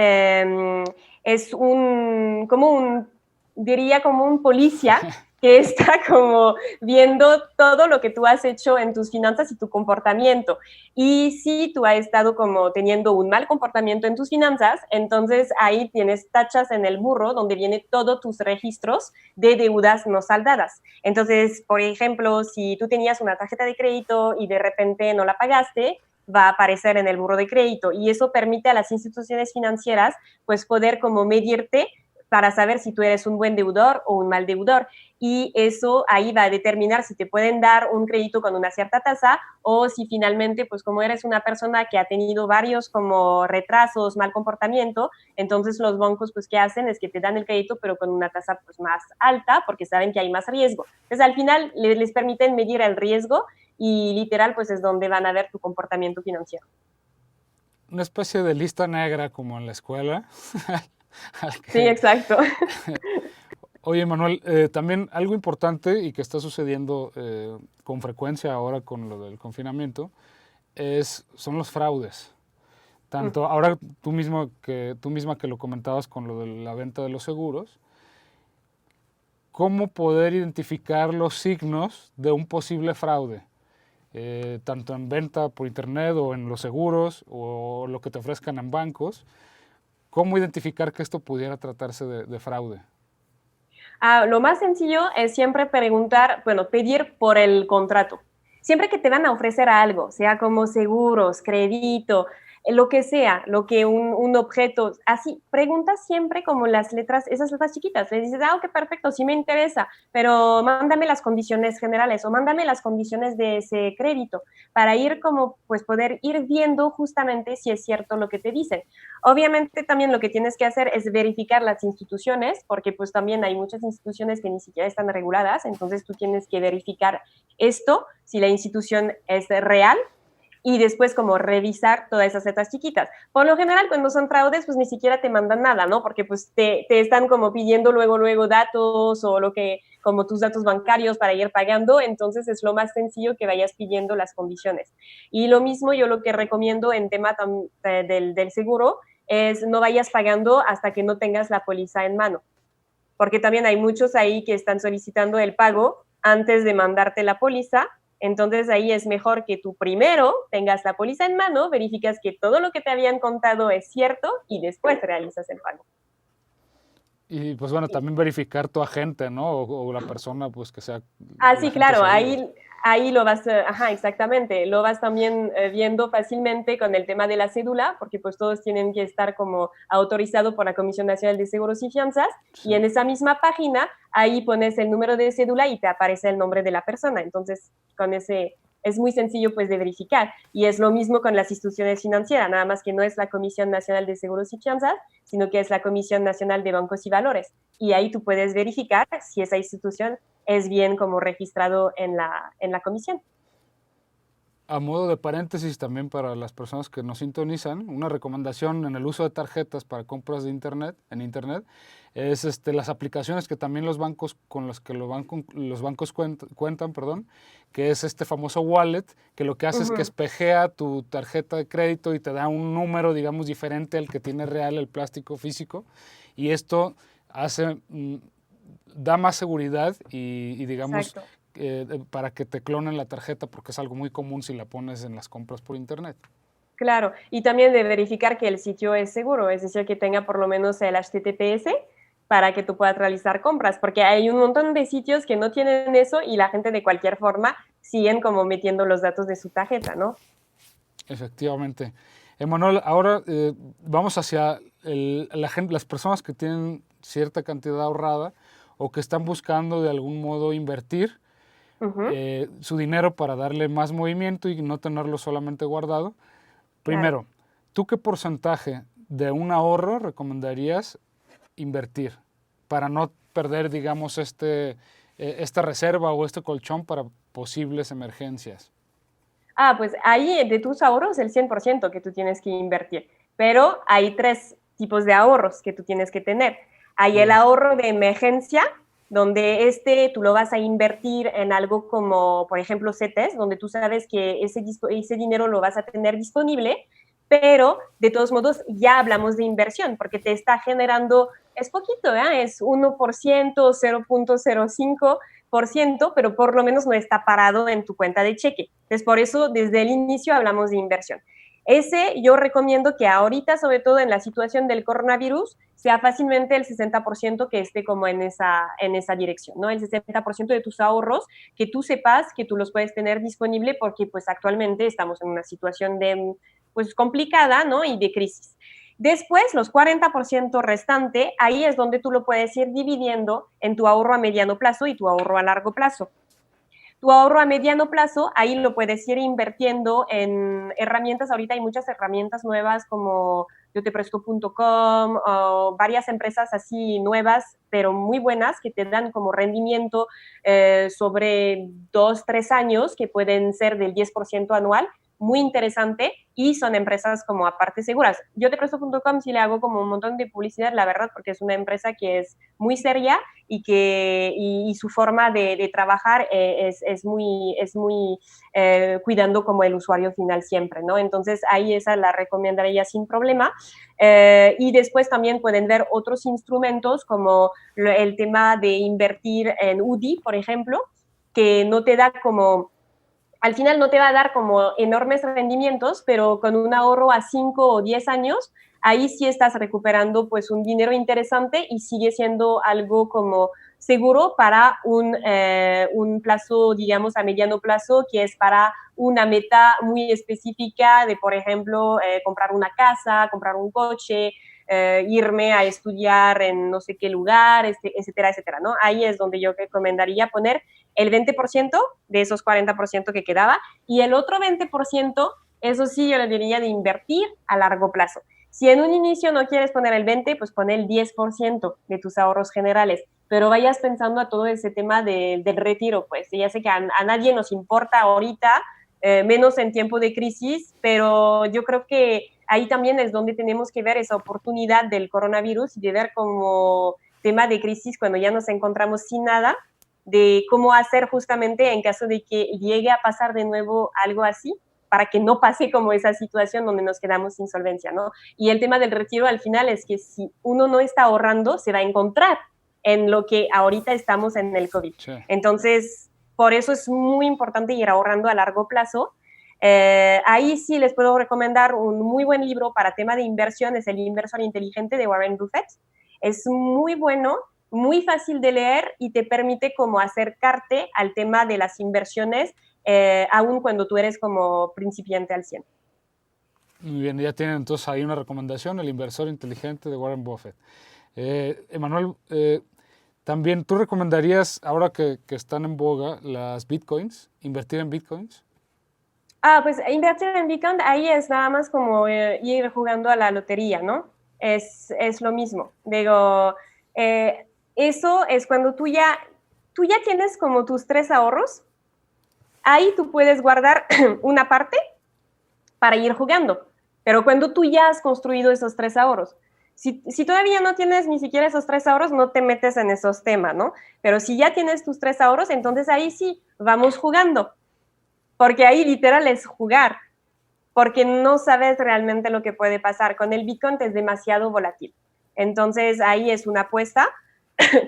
diría como un policía que está como viendo todo lo que tú has hecho en tus finanzas y tu comportamiento. Y si tú has estado como teniendo un mal comportamiento en tus finanzas, entonces ahí tienes tachas en el burro donde vienen todos tus registros de deudas no saldadas. Entonces, por ejemplo, si tú tenías una tarjeta de crédito y de repente no la pagaste, va a aparecer en el buró de crédito y eso permite a las instituciones financieras pues poder como medirte para saber si tú eres un buen deudor o un mal deudor. Y eso ahí va a determinar si te pueden dar un crédito con una cierta tasa o si finalmente, pues como eres una persona que ha tenido varios como retrasos, mal comportamiento, entonces los bancos pues ¿qué hacen? Es que te dan el crédito pero con una tasa pues más alta porque saben que hay más riesgo. Entonces al final les permiten medir el riesgo y literal pues es donde van a ver tu comportamiento financiero. Una especie de lista negra como en la escuela. Sí, exacto. Oye, Manuel, también algo importante y que está sucediendo con frecuencia ahora con lo del confinamiento son los fraudes. Tanto ahora tú misma que lo comentabas con lo de la venta de los seguros, ¿cómo poder identificar los signos de un posible fraude? tanto en venta por internet o en los seguros o lo que te ofrezcan en bancos. ¿Cómo identificar que esto pudiera tratarse de fraude? Lo más sencillo es siempre preguntar, bueno, pedir por el contrato. Siempre que te van a ofrecer algo, sea como seguros, crédito, lo que sea, lo que un objeto, así, pregunta siempre como las letras, esas letras chiquitas. Le dices, ok, perfecto, sí me interesa, pero mándame las condiciones generales o mándame las condiciones de ese crédito para ir como, pues poder ir viendo justamente si es cierto lo que te dicen. Obviamente también lo que tienes que hacer es verificar las instituciones, porque pues también hay muchas instituciones que ni siquiera están reguladas, entonces tú tienes que verificar esto, si la institución es real, y después como revisar todas esas letras chiquitas. Por lo general, cuando son fraudes, pues ni siquiera te mandan nada, ¿no? Porque pues te están como pidiendo luego datos o lo que, como tus datos bancarios para ir pagando, entonces es lo más sencillo que vayas pidiendo las condiciones. Y lo mismo yo lo que recomiendo en tema del seguro es no vayas pagando hasta que no tengas la póliza en mano, porque también hay muchos ahí que están solicitando el pago antes de mandarte la póliza. Entonces ahí es mejor que tú primero tengas la póliza en mano, verificas que todo lo que te habían contado es cierto y después realizas el pago. Y pues bueno, también verificar tu agente, ¿no? O la persona pues que sea el Sí, agente de claro, seguros. ahí lo vas, ajá, exactamente, lo vas también viendo fácilmente con el tema de la cédula, porque pues todos tienen que estar como autorizado por la Comisión Nacional de Seguros y Fianzas, Sí. y en esa misma página, ahí pones el número de cédula y te aparece el nombre de la persona, entonces con ese es muy sencillo pues de verificar, y es lo mismo con las instituciones financieras, nada más que no es la Comisión Nacional de Seguros y Fianzas, sino que es la Comisión Nacional de Bancos y Valores, y ahí tú puedes verificar si esa institución es bien como registrado en la comisión. A modo de paréntesis también para las personas que nos sintonizan, una recomendación en el uso de tarjetas para compras de internet, en internet, es las aplicaciones que también los bancos con los que los bancos cuentan, perdón, que es este famoso wallet, que lo que hace es que espejea tu tarjeta de crédito y te da un número, digamos, diferente al que tiene real el plástico físico, y esto hace, da más seguridad y digamos, Exacto. para que te clonen la tarjeta, porque es algo muy común si la pones en las compras por internet. Claro, y también de verificar que el sitio es seguro, es decir, que tenga por lo menos el HTTPS para que tú puedas realizar compras, porque hay un montón de sitios que no tienen eso y la gente de cualquier forma siguen como metiendo los datos de su tarjeta, ¿no? Efectivamente. Emanuel, ahora vamos hacia las personas que tienen cierta cantidad ahorrada o que están buscando de algún modo invertir su dinero para darle más movimiento y no tenerlo solamente guardado. Claro. Primero, ¿tú qué porcentaje de un ahorro recomendarías invertir para no perder, digamos, esta reserva o este colchón para posibles emergencias? Pues ahí de tus ahorros el 100% que tú tienes que invertir, pero hay tres tipos de ahorros que tú tienes que tener. Hay el Bien. ahorro de emergencia, donde tú lo vas a invertir en algo como, por ejemplo, CETES, donde tú sabes que ese dinero lo vas a tener disponible, pero de todos modos ya hablamos de inversión, porque te está generando, es poquito, ¿eh? Es 1%, 0.05%, pero por lo menos no está parado en tu cuenta de cheque. Entonces, por eso desde el inicio hablamos de inversión. Ese yo recomiendo que ahorita, sobre todo en la situación del coronavirus, sea fácilmente el 60% que esté como en esa dirección, ¿no? El 60% de tus ahorros, que tú sepas que tú los puedes tener disponible porque pues actualmente estamos en una situación de, pues complicada, ¿no? Y de crisis. Después, los 40% restante, ahí es donde tú lo puedes ir dividiendo en tu ahorro a mediano plazo y tu ahorro a largo plazo. Tu ahorro a mediano plazo, ahí lo puedes ir invirtiendo en herramientas. Ahorita hay muchas herramientas nuevas como yotepresto.com o varias empresas así nuevas, pero muy buenas, que te dan como rendimiento sobre 2, 3 años, que pueden ser del 10% anual, muy interesante, y son empresas como aparte seguras. Yotepresto.com sí le hago como un montón de publicidad, la verdad, porque es una empresa que es muy seria y su forma de trabajar es muy cuidando como el usuario final siempre, ¿no? Entonces ahí esa la recomendaría sin problema. Y después también pueden ver otros instrumentos como el tema de invertir en UDI, por ejemplo, que no te da como al final no te va a dar como enormes rendimientos, pero con un ahorro a 5 o 10 años, ahí sí estás recuperando pues un dinero interesante y sigue siendo algo como seguro para un plazo, digamos, a mediano plazo, que es para una meta muy específica de, por ejemplo, comprar una casa, comprar un coche, irme a estudiar en no sé qué lugar, etcétera, etcétera, ¿no? Ahí es donde yo recomendaría poner el 20% de esos 40% que quedaba y el otro 20%, eso sí, yo le diría de invertir a largo plazo. Si en un inicio no quieres poner el 20, pues pon el 10% de tus ahorros generales, pero vayas pensando a todo ese tema del retiro, pues ya sé que a nadie nos importa ahorita, menos en tiempo de crisis, pero yo creo que ahí también es donde tenemos que ver esa oportunidad del coronavirus y de ver como tema de crisis cuando ya nos encontramos sin nada, de cómo hacer justamente en caso de que llegue a pasar de nuevo algo así, para que no pase como esa situación donde nos quedamos sin solvencia, ¿no? Y el tema del retiro al final es que si uno no está ahorrando, se va a encontrar en lo que ahorita estamos en el COVID. Sí. Entonces, por eso es muy importante ir ahorrando a largo plazo. Ahí sí les puedo recomendar un muy buen libro para tema de inversión, es El Inversor Inteligente de Warren Buffett. Es muy bueno, muy fácil de leer y te permite como acercarte al tema de las inversiones, aun cuando tú eres como principiante al 100. Muy bien, ya tienen entonces ahí una recomendación, El Inversor Inteligente de Warren Buffett. Emanuel, también tú recomendarías, ahora que están en boga las bitcoins, invertir en bitcoins. Pues invertir en Bitcoin, ahí es nada más como ir jugando a la lotería, ¿no? Es lo mismo. Digo, eso es cuando tú ya tienes como tus 3 ahorros, ahí tú puedes guardar una parte para ir jugando. Pero cuando tú ya has construido esos 3 ahorros, si todavía no tienes ni siquiera esos 3 ahorros, no te metes en esos temas, ¿no? Pero si ya tienes tus 3 ahorros, entonces ahí sí, vamos jugando. Porque ahí literal es jugar, porque no sabes realmente lo que puede pasar. Con el Bitcoin es demasiado volátil. Entonces ahí es una apuesta,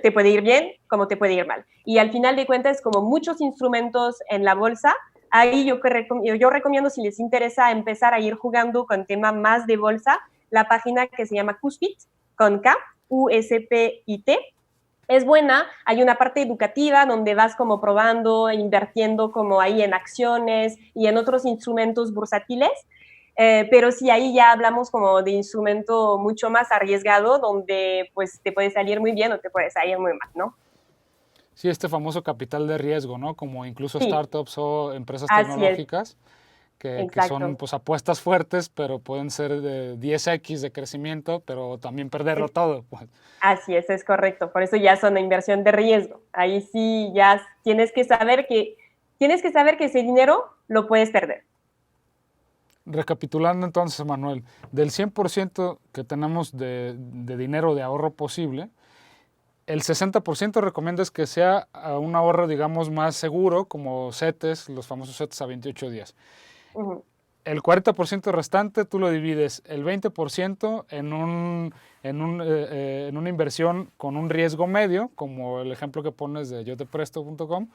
te puede ir bien como te puede ir mal. Y al final de cuentas, como muchos instrumentos en la bolsa, ahí yo recomiendo, si les interesa empezar a ir jugando con tema más de bolsa, la página que se llama Cuspit, con K, USPIT, es buena. Hay una parte educativa donde vas como probando, invirtiendo como ahí en acciones y en otros instrumentos bursátiles, pero sí, ahí ya hablamos como de instrumento mucho más arriesgado, donde pues te puede salir muy bien o te puede salir muy mal, ¿no? Sí, este famoso capital de riesgo, ¿no? Como incluso Sí, startups o empresas así es, tecnológicas que son exacto. pues apuestas fuertes, pero pueden ser de 10x de crecimiento, pero también perderlo Es, todo. Pues. Así es correcto. Por eso ya son una inversión de riesgo. Ahí sí ya tienes que saber que ese dinero lo puedes perder. Recapitulando entonces, Manuel, del 100% que tenemos de dinero de ahorro posible, el 60% recomiendas que sea un ahorro, digamos, más seguro, como CETES, los famosos CETES a 28 días. Ujú. El 40% restante tú lo divides el 20% en una inversión con un riesgo medio, como el ejemplo que pones de yotepresto.com,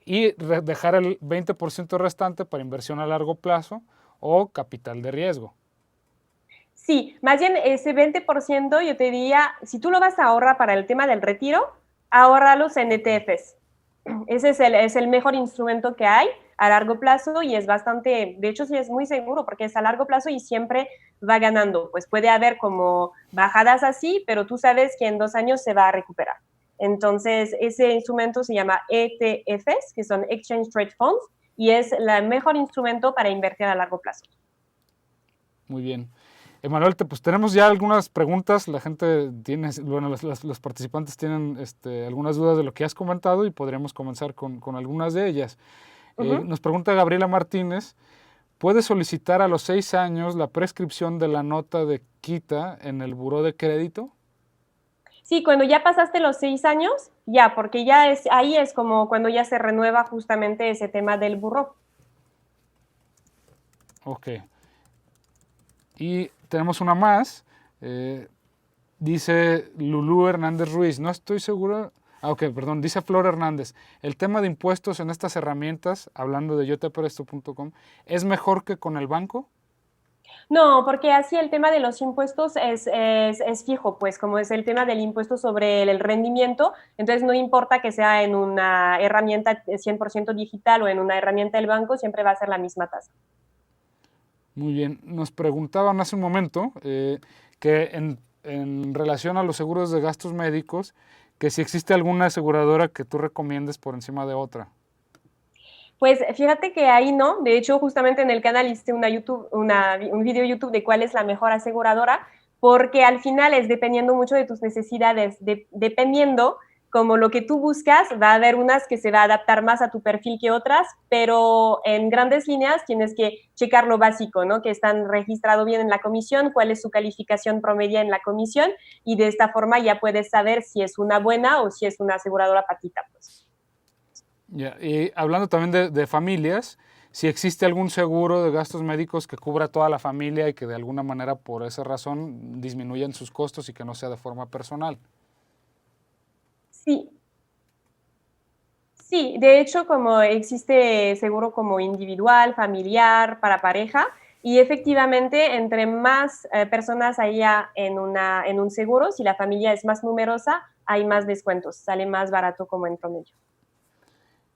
y dejar el 20% restante para inversión a largo plazo o capital de riesgo. Sí, más bien ese 20% yo te diría, si tú lo vas a ahorrar para el tema del retiro, ahórralos en ETFs. Ese es el mejor instrumento que hay a largo plazo y es bastante, de hecho sí es muy seguro porque es a largo plazo y siempre va ganando. Pues puede haber como bajadas así, pero tú sabes que en 2 años se va a recuperar. Entonces, ese instrumento se llama ETFs, que son Exchange Trade Funds, y es el mejor instrumento para invertir a largo plazo. Muy bien. Emanuel, pues tenemos ya algunas preguntas. La gente tiene, bueno, los participantes tienen algunas dudas de lo que has comentado y podríamos comenzar con algunas de ellas. Nos pregunta Gabriela Martínez, ¿puede solicitar a los 6 años la prescripción de la nota de quita en el buró de crédito? Sí, cuando ya pasaste los 6 años, ya, porque ahí es como cuando ya se renueva justamente ese tema del buró. Ok. Y tenemos una más. Dice Lulú Hernández Ruiz, no estoy segura Ah, ok, perdón, dice Flor Hernández, el tema de impuestos en estas herramientas, hablando de yotepresto.com, ¿es mejor que con el banco? No, porque así el tema de los impuestos es fijo, pues como es el tema del impuesto sobre el rendimiento, entonces no importa que sea en una herramienta 100% digital o en una herramienta del banco, siempre va a ser la misma tasa. Muy bien, nos preguntaban hace un momento que en relación a los seguros de gastos médicos, que si existe alguna aseguradora que tú recomiendes por encima de otra. Pues fíjate que ahí no, de hecho justamente en el canal hice un video YouTube de cuál es la mejor aseguradora, porque al final es dependiendo mucho de tus necesidades, dependiendo como lo que tú buscas, va a haber unas que se va a adaptar más a tu perfil que otras, pero en grandes líneas tienes que checar lo básico, ¿no? Que están registrados bien en la comisión, cuál es su calificación promedia en la comisión, y de esta forma ya puedes saber si es una buena o si es una aseguradora patita, pues. Ya, y hablando también de familias, si existe algún seguro de gastos médicos que cubra a toda la familia y que de alguna manera por esa razón disminuyan sus costos y que no sea de forma personal. Sí, sí, de hecho, como existe seguro como individual, familiar, para pareja, y efectivamente, entre más personas haya en un seguro, si la familia es más numerosa, hay más descuentos, sale más barato como en promedio.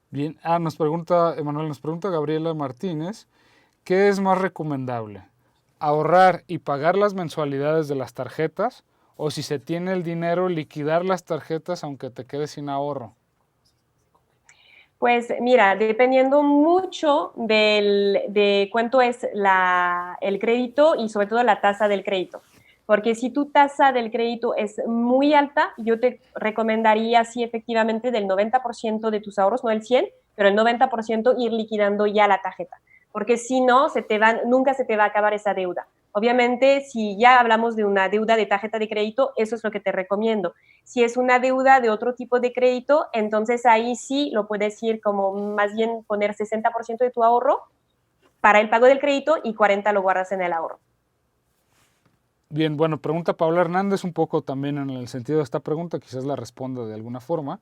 Bien, nos pregunta, Emanuel, nos pregunta Gabriela Martínez, ¿qué es más recomendable? ¿Ahorrar y pagar las mensualidades de las tarjetas? ¿O si se tiene el dinero, liquidar las tarjetas aunque te quedes sin ahorro? Pues mira, dependiendo mucho de cuánto es el crédito y sobre todo la tasa del crédito. Porque si tu tasa del crédito es muy alta, yo te recomendaría, sí, efectivamente, del 90% de tus ahorros, no el 100%, pero el 90% ir liquidando ya la tarjeta. Porque si no, nunca se te va a acabar esa deuda. Obviamente, si ya hablamos de una deuda de tarjeta de crédito, eso es lo que te recomiendo. Si es una deuda de otro tipo de crédito, entonces ahí sí lo puedes ir como más bien poner 60% de tu ahorro para el pago del crédito y 40% lo guardas en el ahorro. Bien, bueno, pregunta Paula Hernández un poco también en el sentido de esta pregunta, quizás la responda de alguna forma.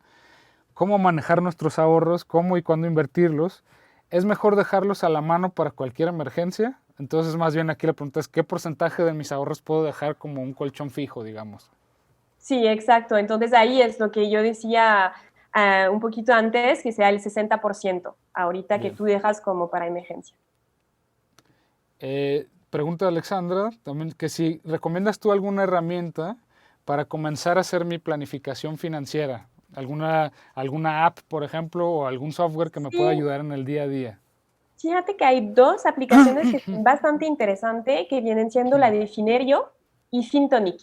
¿Cómo manejar nuestros ahorros? ¿Cómo y cuándo invertirlos? ¿Es mejor dejarlos a la mano para cualquier emergencia? Entonces, más bien aquí la pregunta es, ¿qué porcentaje de mis ahorros puedo dejar como un colchón fijo, digamos? Sí, exacto. Entonces ahí es lo que yo decía un poquito antes, que sea el 60% ahorita que Bien. tú dejas como para emergencia. Pregunta Alexandra, también que si recomiendas tú alguna herramienta para comenzar a hacer mi planificación financiera, alguna app, por ejemplo, o algún software que me pueda Sí, ayudar en el día a día. fíjate que hay dos aplicaciones que son bastante interesantes, que vienen siendo la de Finerio y Fintonic.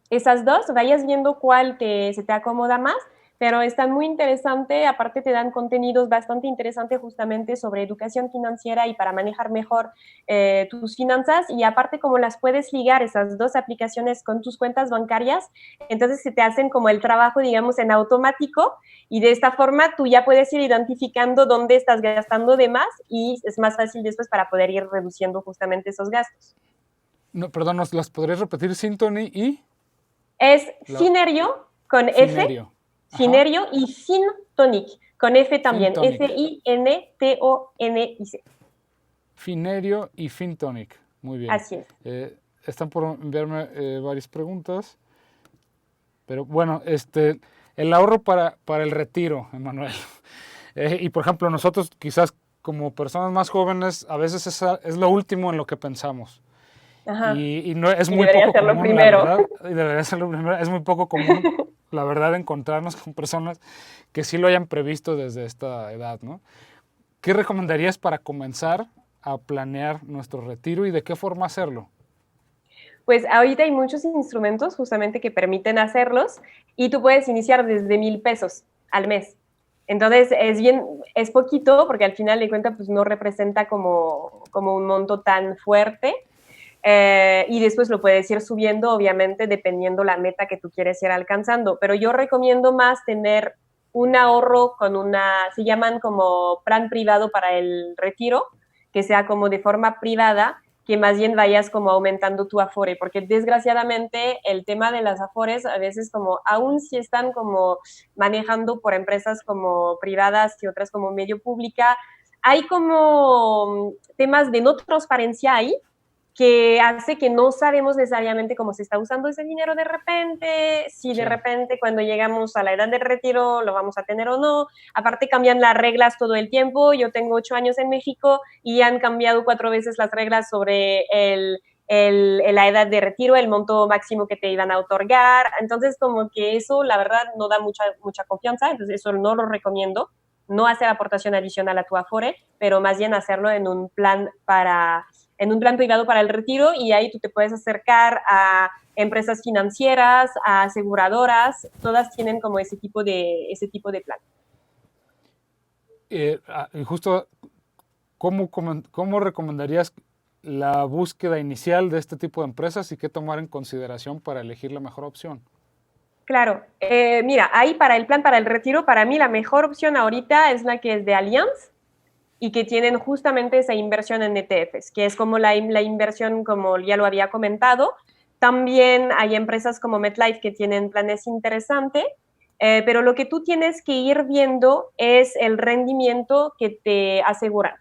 Esas dos, vayas viendo cuál se te acomoda más, pero están muy interesantes, aparte te dan contenidos bastante interesantes justamente sobre educación financiera y para manejar mejor tus finanzas, y aparte como las puedes ligar esas dos aplicaciones con tus cuentas bancarias, entonces se te hacen como el trabajo, digamos, en automático, y de esta forma tú ya puedes ir identificando dónde estás gastando de más y es más fácil después para poder ir reduciendo justamente esos gastos. No, perdón, ¿nos las podrías repetir? Symphony y Es la, Finerio con F, Finerio. Ajá. Finerio y Fintonic con F también, Fintonic. Fintonic. Finerio y Fintonic. Muy bien. Así es. Están por enviarme varias preguntas. Pero bueno, el ahorro para el retiro, Emanuel. Y por ejemplo, nosotros quizás como personas más jóvenes, a veces es lo último en lo que pensamos. Ajá. Y no, es Y muy debería poco ser lo común, la primero. verdad, y debería ser lo primero, es muy poco común, la verdad, encontrarnos con personas que sí lo hayan previsto desde esta edad, ¿no? ¿Qué recomendarías para comenzar a planear nuestro retiro y de qué forma hacerlo? Pues ahorita hay muchos instrumentos justamente que permiten hacerlos y tú puedes iniciar desde 1,000 pesos al mes. Entonces es poquito porque al final de cuentas pues no representa como un monto tan fuerte, y después lo puedes ir subiendo, obviamente, dependiendo la meta que tú quieres ir alcanzando. Pero yo recomiendo más tener un ahorro se llaman como plan privado para el retiro, que sea como de forma privada que más bien vayas como aumentando tu Afore, porque desgraciadamente el tema de las Afores a veces como aún si están como manejando por empresas como privadas y otras como medio pública, hay como temas de no transparencia ahí que hace que no sabemos necesariamente cómo se está usando ese dinero de repente, si de repente cuando llegamos a la edad del retiro lo vamos a tener o no. Aparte cambian las reglas todo el tiempo. Yo tengo 8 años en México y han cambiado 4 veces las reglas sobre la edad de retiro, el monto máximo que te iban a otorgar. Entonces como que eso la verdad no da mucha confianza, entonces eso no lo recomiendo. No hacer aportación adicional a tu Afore, pero más bien hacerlo en un plan privado para el retiro, y ahí tú te puedes acercar a empresas financieras, a aseguradoras, todas tienen como ese tipo de plan. Justo, ¿cómo recomendarías la búsqueda inicial de este tipo de empresas y qué tomar en consideración para elegir la mejor opción? Claro, mira, ahí para el plan para el retiro, para mí la mejor opción ahorita es la que es de Allianz, y que tienen justamente esa inversión en ETFs, que es como la inversión, como ya lo había comentado. También hay empresas como MetLife que tienen planes interesantes, pero lo que tú tienes que ir viendo es el rendimiento que te aseguran.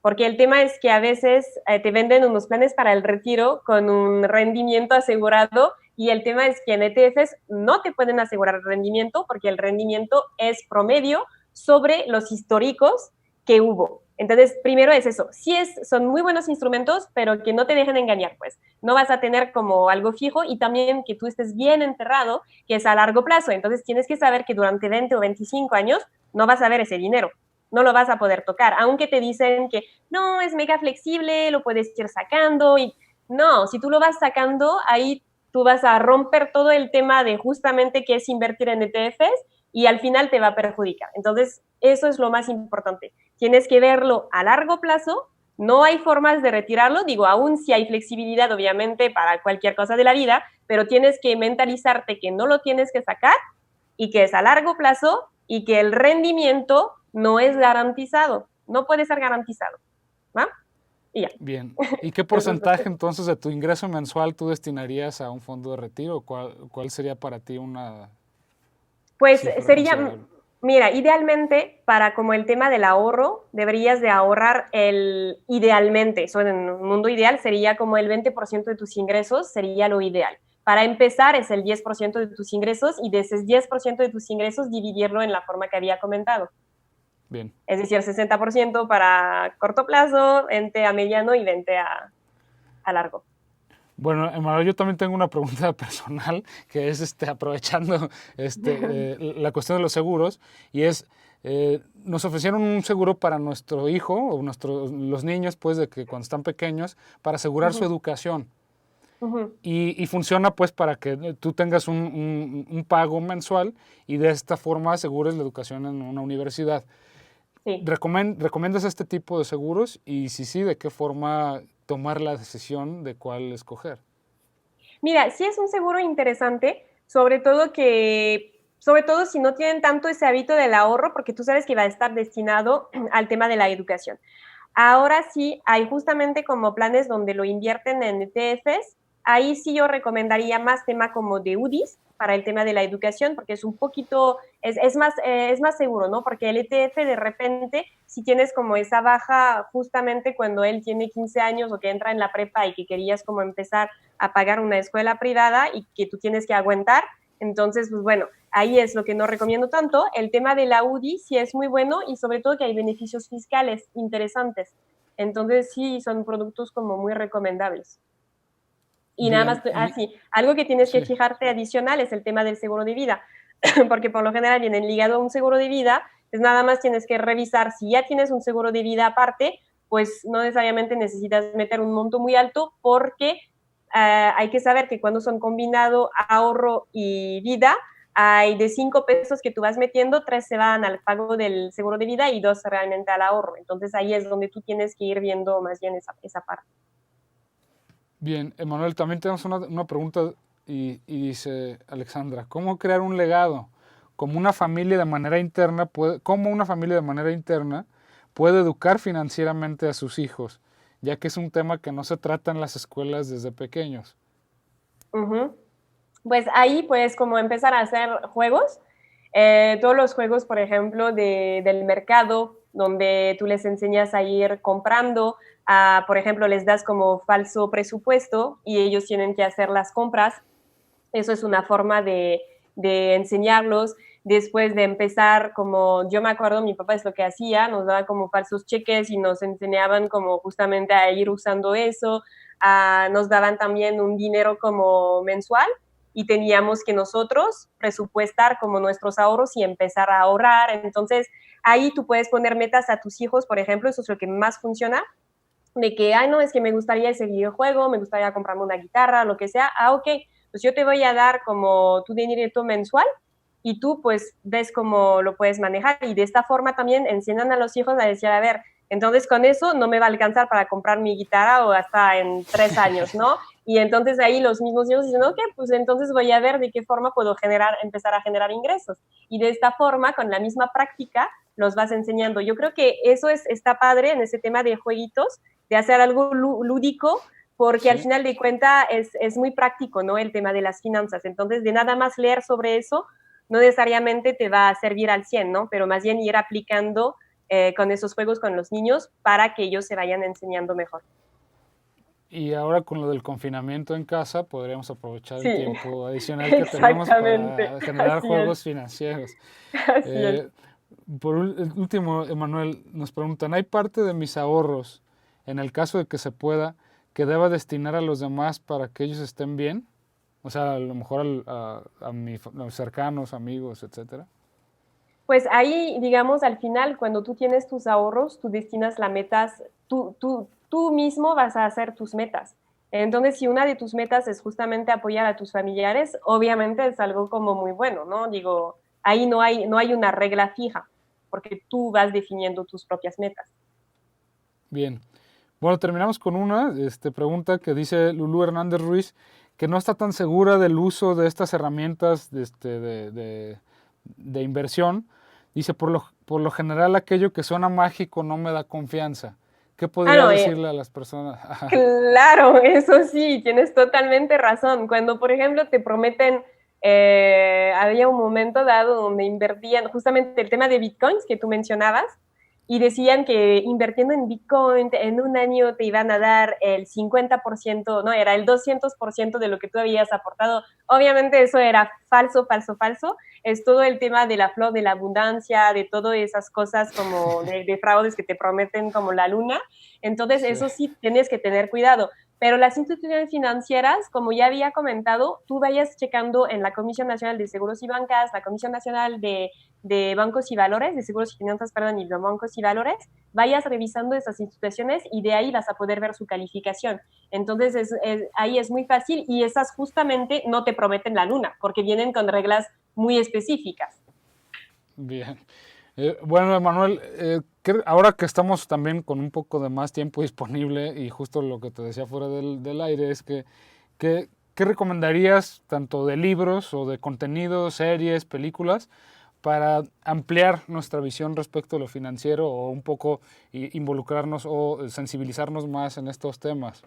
Porque el tema es que a veces te venden unos planes para el retiro con un rendimiento asegurado, y el tema es que en ETFs no te pueden asegurar el rendimiento porque el rendimiento es promedio sobre los históricos que hubo. Entonces, primero es eso. Sí son muy buenos instrumentos, pero que no te dejen engañar, pues. No vas a tener como algo fijo, y también que tú estés bien enterrado, que es a largo plazo. Entonces, tienes que saber que durante 20 o 25 años no vas a ver ese dinero. No lo vas a poder tocar, aunque te dicen que no, es mega flexible, lo puedes ir sacando. Y no, si tú lo vas sacando, ahí tú vas a romper todo el tema de justamente qué es invertir en ETFs, y al final te va a perjudicar. Entonces, eso es lo más importante. Tienes que verlo a largo plazo. No hay formas de retirarlo, digo, aún si hay flexibilidad, obviamente, para cualquier cosa de la vida, pero tienes que mentalizarte que no lo tienes que sacar y que es a largo plazo y que el rendimiento no es garantizado, no puede ser garantizado. ¿Va? Y ya. Bien. ¿Y qué porcentaje entonces de tu ingreso mensual tú destinarías a un fondo de retiro? ¿Cuál sería para ti una Pues cifra sería, considerable? mira, idealmente para como el tema del ahorro, deberías de ahorrar idealmente, eso en un mundo ideal sería como el 20% de tus ingresos, sería lo ideal. Para empezar es el 10% de tus ingresos, y de ese 10% de tus ingresos dividirlo en la forma que había comentado. Bien. Es decir, 60% para corto plazo, 20 a mediano y 20 a largo. Bueno, Emanuel, yo también tengo una pregunta personal, que es aprovechando la cuestión de los seguros, y es, nos ofrecieron un seguro para nuestro hijo o los niños, pues, de que cuando están pequeños, para asegurar su educación. Y funciona pues para que tú tengas un pago mensual y de esta forma asegures la educación en una universidad. Sí. ¿Recomiendas este tipo de seguros? Y si sí, ¿de qué forma tomar la decisión de cuál escoger? Mira, sí es un seguro interesante, sobre todo si no tienen tanto ese hábito del ahorro, porque tú sabes que va a estar destinado al tema de la educación. Ahora sí, hay justamente como planes donde lo invierten en ETFs. Ahí sí yo recomendaría más tema como de UDIs para el tema de la educación, porque es un poquito, es más seguro, ¿no? Porque el ETF de repente, si tienes como esa baja justamente cuando él tiene 15 años o que entra en la prepa y que querías como empezar a pagar una escuela privada y que tú tienes que aguantar, entonces, pues bueno, ahí es lo que no recomiendo tanto. El tema de la UDI sí es muy bueno, y sobre todo que hay beneficios fiscales interesantes. Entonces sí, son productos como muy recomendables. Y nada más, Bien, algo que tienes que sí. fijarte adicional es el tema del seguro de vida, porque por lo general vienen ligado a un seguro de vida, pues nada más tienes que revisar si ya tienes un seguro de vida aparte, pues no necesariamente necesitas meter un monto muy alto, porque hay que saber que cuando son combinado ahorro y vida, hay de 5 pesos que tú vas metiendo, 3 se van al pago del seguro de vida y 2 realmente al ahorro. Entonces ahí es donde tú tienes que ir viendo más bien esa parte. Bien, Emanuel, también tenemos una pregunta y dice Alexandra, ¿cómo crear un legado? ¿Cómo una familia de manera interna puede educar financieramente a sus hijos? ya que es un tema que no se trata en las escuelas desde pequeños. Pues ahí puedes como empezar a hacer juegos, todos los juegos, por ejemplo, del mercado, donde tú les enseñas a ir comprando, por ejemplo, les das como falso presupuesto y ellos tienen que hacer las compras. Eso es una forma de enseñarlos. Después de empezar, como yo me acuerdo, mi papá es lo que hacía, nos daba como falsos cheques y nos enseñaban como justamente a ir usando eso. Nos daban también un dinero como mensual y teníamos que nosotros presupuestar como nuestros ahorros y empezar a ahorrar. Entonces, ahí tú puedes poner metas a tus hijos, por ejemplo, eso es lo que más funciona, de que, ay, no, es que me gustaría ese videojuego, me gustaría comprarme una guitarra, lo que sea. Ok, pues yo te voy a dar como tu dinero mensual y tú pues ves cómo lo puedes manejar. Y de esta forma también enseñan a los hijos a decir, a ver, entonces con eso no me va a alcanzar para comprar mi guitarra o hasta en 3 años, ¿no? Y entonces ahí los mismos niños dicen, ok, pues entonces voy a ver de qué forma puedo empezar a generar ingresos. Y de esta forma, con la misma práctica, los vas enseñando. Yo creo que eso está padre en ese tema de jueguitos, de hacer algo lúdico, porque al final de cuentas es muy práctico, ¿no? El tema de las finanzas. Entonces, de nada más leer sobre eso, no necesariamente te va a servir al 100, ¿no? Pero más bien ir aplicando con esos juegos con los niños para que ellos se vayan enseñando mejor. Y ahora con lo del confinamiento en casa, podríamos aprovechar el Sí, tiempo adicional que tenemos para generar juegos financieros. Así es. Por último, Emanuel, nos preguntan, ¿hay parte de mis ahorros, en el caso de que se pueda, que deba destinar a los demás para que ellos estén bien? O sea, a lo mejor a mis cercanos, amigos, etcétera. Pues ahí, digamos, al final, cuando tú tienes tus ahorros, tú destinas las metas, tú mismo vas a hacer tus metas. Entonces, si una de tus metas es justamente apoyar a tus familiares, obviamente es algo como muy bueno, ¿no? Digo, ahí no hay una regla fija, porque tú vas definiendo tus propias metas. Bien. Bueno, terminamos con una pregunta que dice Lulú Hernández Ruiz, que no está tan segura del uso de estas herramientas de inversión. Dice, por lo general aquello que suena mágico no me da confianza. ¿Qué podría No, decirle a las personas? claro, eso sí, tienes totalmente razón. Cuando, por ejemplo, te prometen, había un momento dado donde invertían justamente el tema de bitcoins que tú mencionabas y decían que invirtiendo en bitcoin en un año te iban a dar el 50%, no, era el 200% de lo que tú habías aportado. Obviamente eso era falso, falso, falso. Es todo el tema de la flor, de la abundancia, de todas esas cosas como de fraudes que te prometen como la luna. Entonces, Sí. eso sí tienes que tener cuidado. Pero las instituciones financieras, como ya había comentado, tú vayas checando en la Comisión Nacional de Seguros y Bancas, la Comisión Nacional de Bancos y Valores, de Seguros y Finanzas, perdón, y de Bancos y Valores, vayas revisando esas instituciones y de ahí vas a poder ver su calificación. Entonces, ahí es muy fácil y esas justamente no te prometen la luna, porque vienen con reglas muy específicas. Bien. Bueno, Emanuel, ahora que estamos también con un poco de más tiempo disponible y justo lo que te decía fuera del aire es ¿qué recomendarías tanto de libros o de contenidos, series, películas para ampliar nuestra visión respecto a lo financiero o un poco involucrarnos o sensibilizarnos más en estos temas?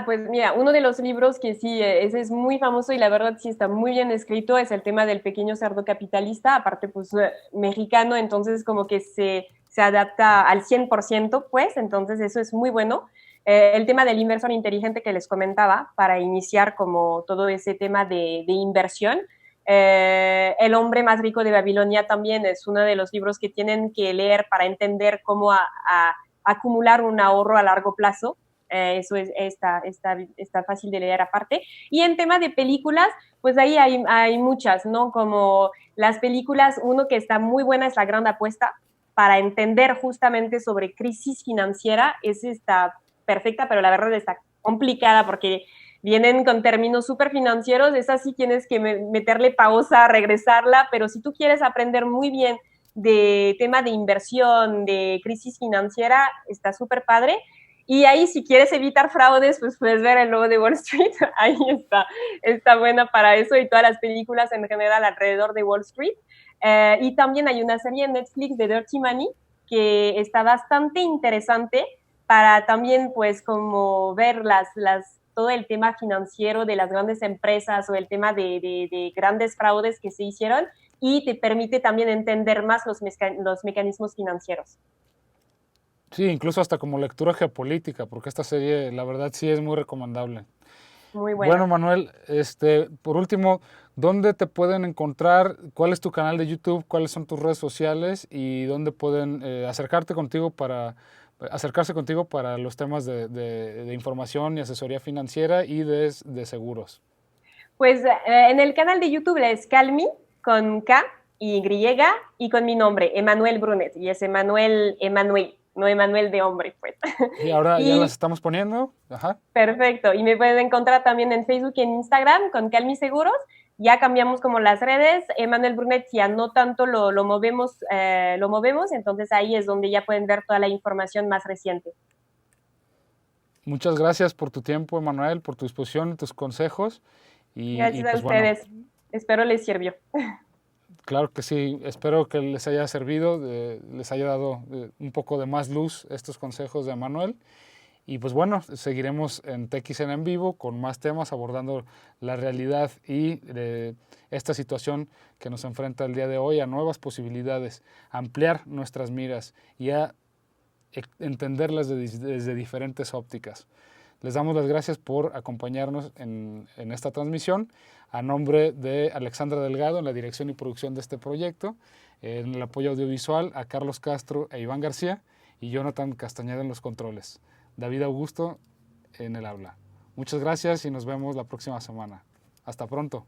Pues mira, uno de los libros que sí, ese es muy famoso y la verdad sí está muy bien escrito, es el tema del pequeño cerdo capitalista, aparte pues mexicano, entonces como que se adapta al 100%, pues, entonces eso es muy bueno. El tema del inversor inteligente que les comentaba, para iniciar como todo ese tema de inversión. El hombre más rico de Babilonia también es uno de los libros que tienen que leer para entender cómo acumular un ahorro a largo plazo. Eso está fácil de leer aparte. Y en tema de películas, pues ahí hay muchas, ¿no? Como las películas, uno que está muy buena es La Gran Apuesta, para entender justamente sobre crisis financiera, esa está perfecta, pero la verdad está complicada porque vienen con términos súper financieros, esa sí tienes que meterle pausa, regresarla, pero si tú quieres aprender muy bien de tema de inversión, de crisis financiera, está súper padre. Y ahí, si quieres evitar fraudes, pues puedes ver el logo de Wall Street. Ahí está buena para eso y todas las películas en general alrededor de Wall Street. Y también hay una serie en Netflix de Dirty Money que está bastante interesante para también pues como ver todo el tema financiero de las grandes empresas o el tema de grandes fraudes que se hicieron y te permite también entender más los mecanismos financieros. Sí, incluso hasta como lectura geopolítica, porque esta serie, la verdad, sí es muy recomendable. Muy Bueno, buena. Manuel, por último, ¿dónde te pueden encontrar? ¿Cuál es tu canal de YouTube? ¿Cuáles son tus redes sociales? ¿Y dónde pueden acercarse contigo para los temas de información y asesoría financiera y de seguros? Pues en el canal de YouTube es Calmi, con K y Y, y con mi nombre, Emanuel Brunet, y es Emanuel, no Emanuel de hombre, pues. Y ahora ya las Y estamos poniendo. Ajá. perfecto, y me pueden encontrar también en Facebook y en Instagram con Calmi Seguros. Ya cambiamos como las redes, Emanuel Brunet ya no tanto lo movemos, entonces ahí es donde ya pueden ver toda la información más reciente. Muchas gracias por tu tiempo, Emanuel, por tu disposición y tus consejos. Y Gracias a pues bueno, ustedes, espero les sirvió. claro que sí, espero que les haya servido, les haya dado un poco de más luz estos consejos de Emanuel. Y pues bueno, seguiremos en TXN en vivo con más temas abordando la realidad y esta situación que nos enfrenta el día de hoy a nuevas posibilidades, ampliar nuestras miras y a entenderlas desde diferentes ópticas. Les damos las gracias por acompañarnos en esta transmisión. A nombre de Alexandra Delgado en la dirección y producción de este proyecto, en el apoyo audiovisual a Carlos Castro e Iván García y Jonathan Castañeda en los controles. David Augusto en el habla. Muchas gracias y nos vemos la próxima semana. Hasta pronto.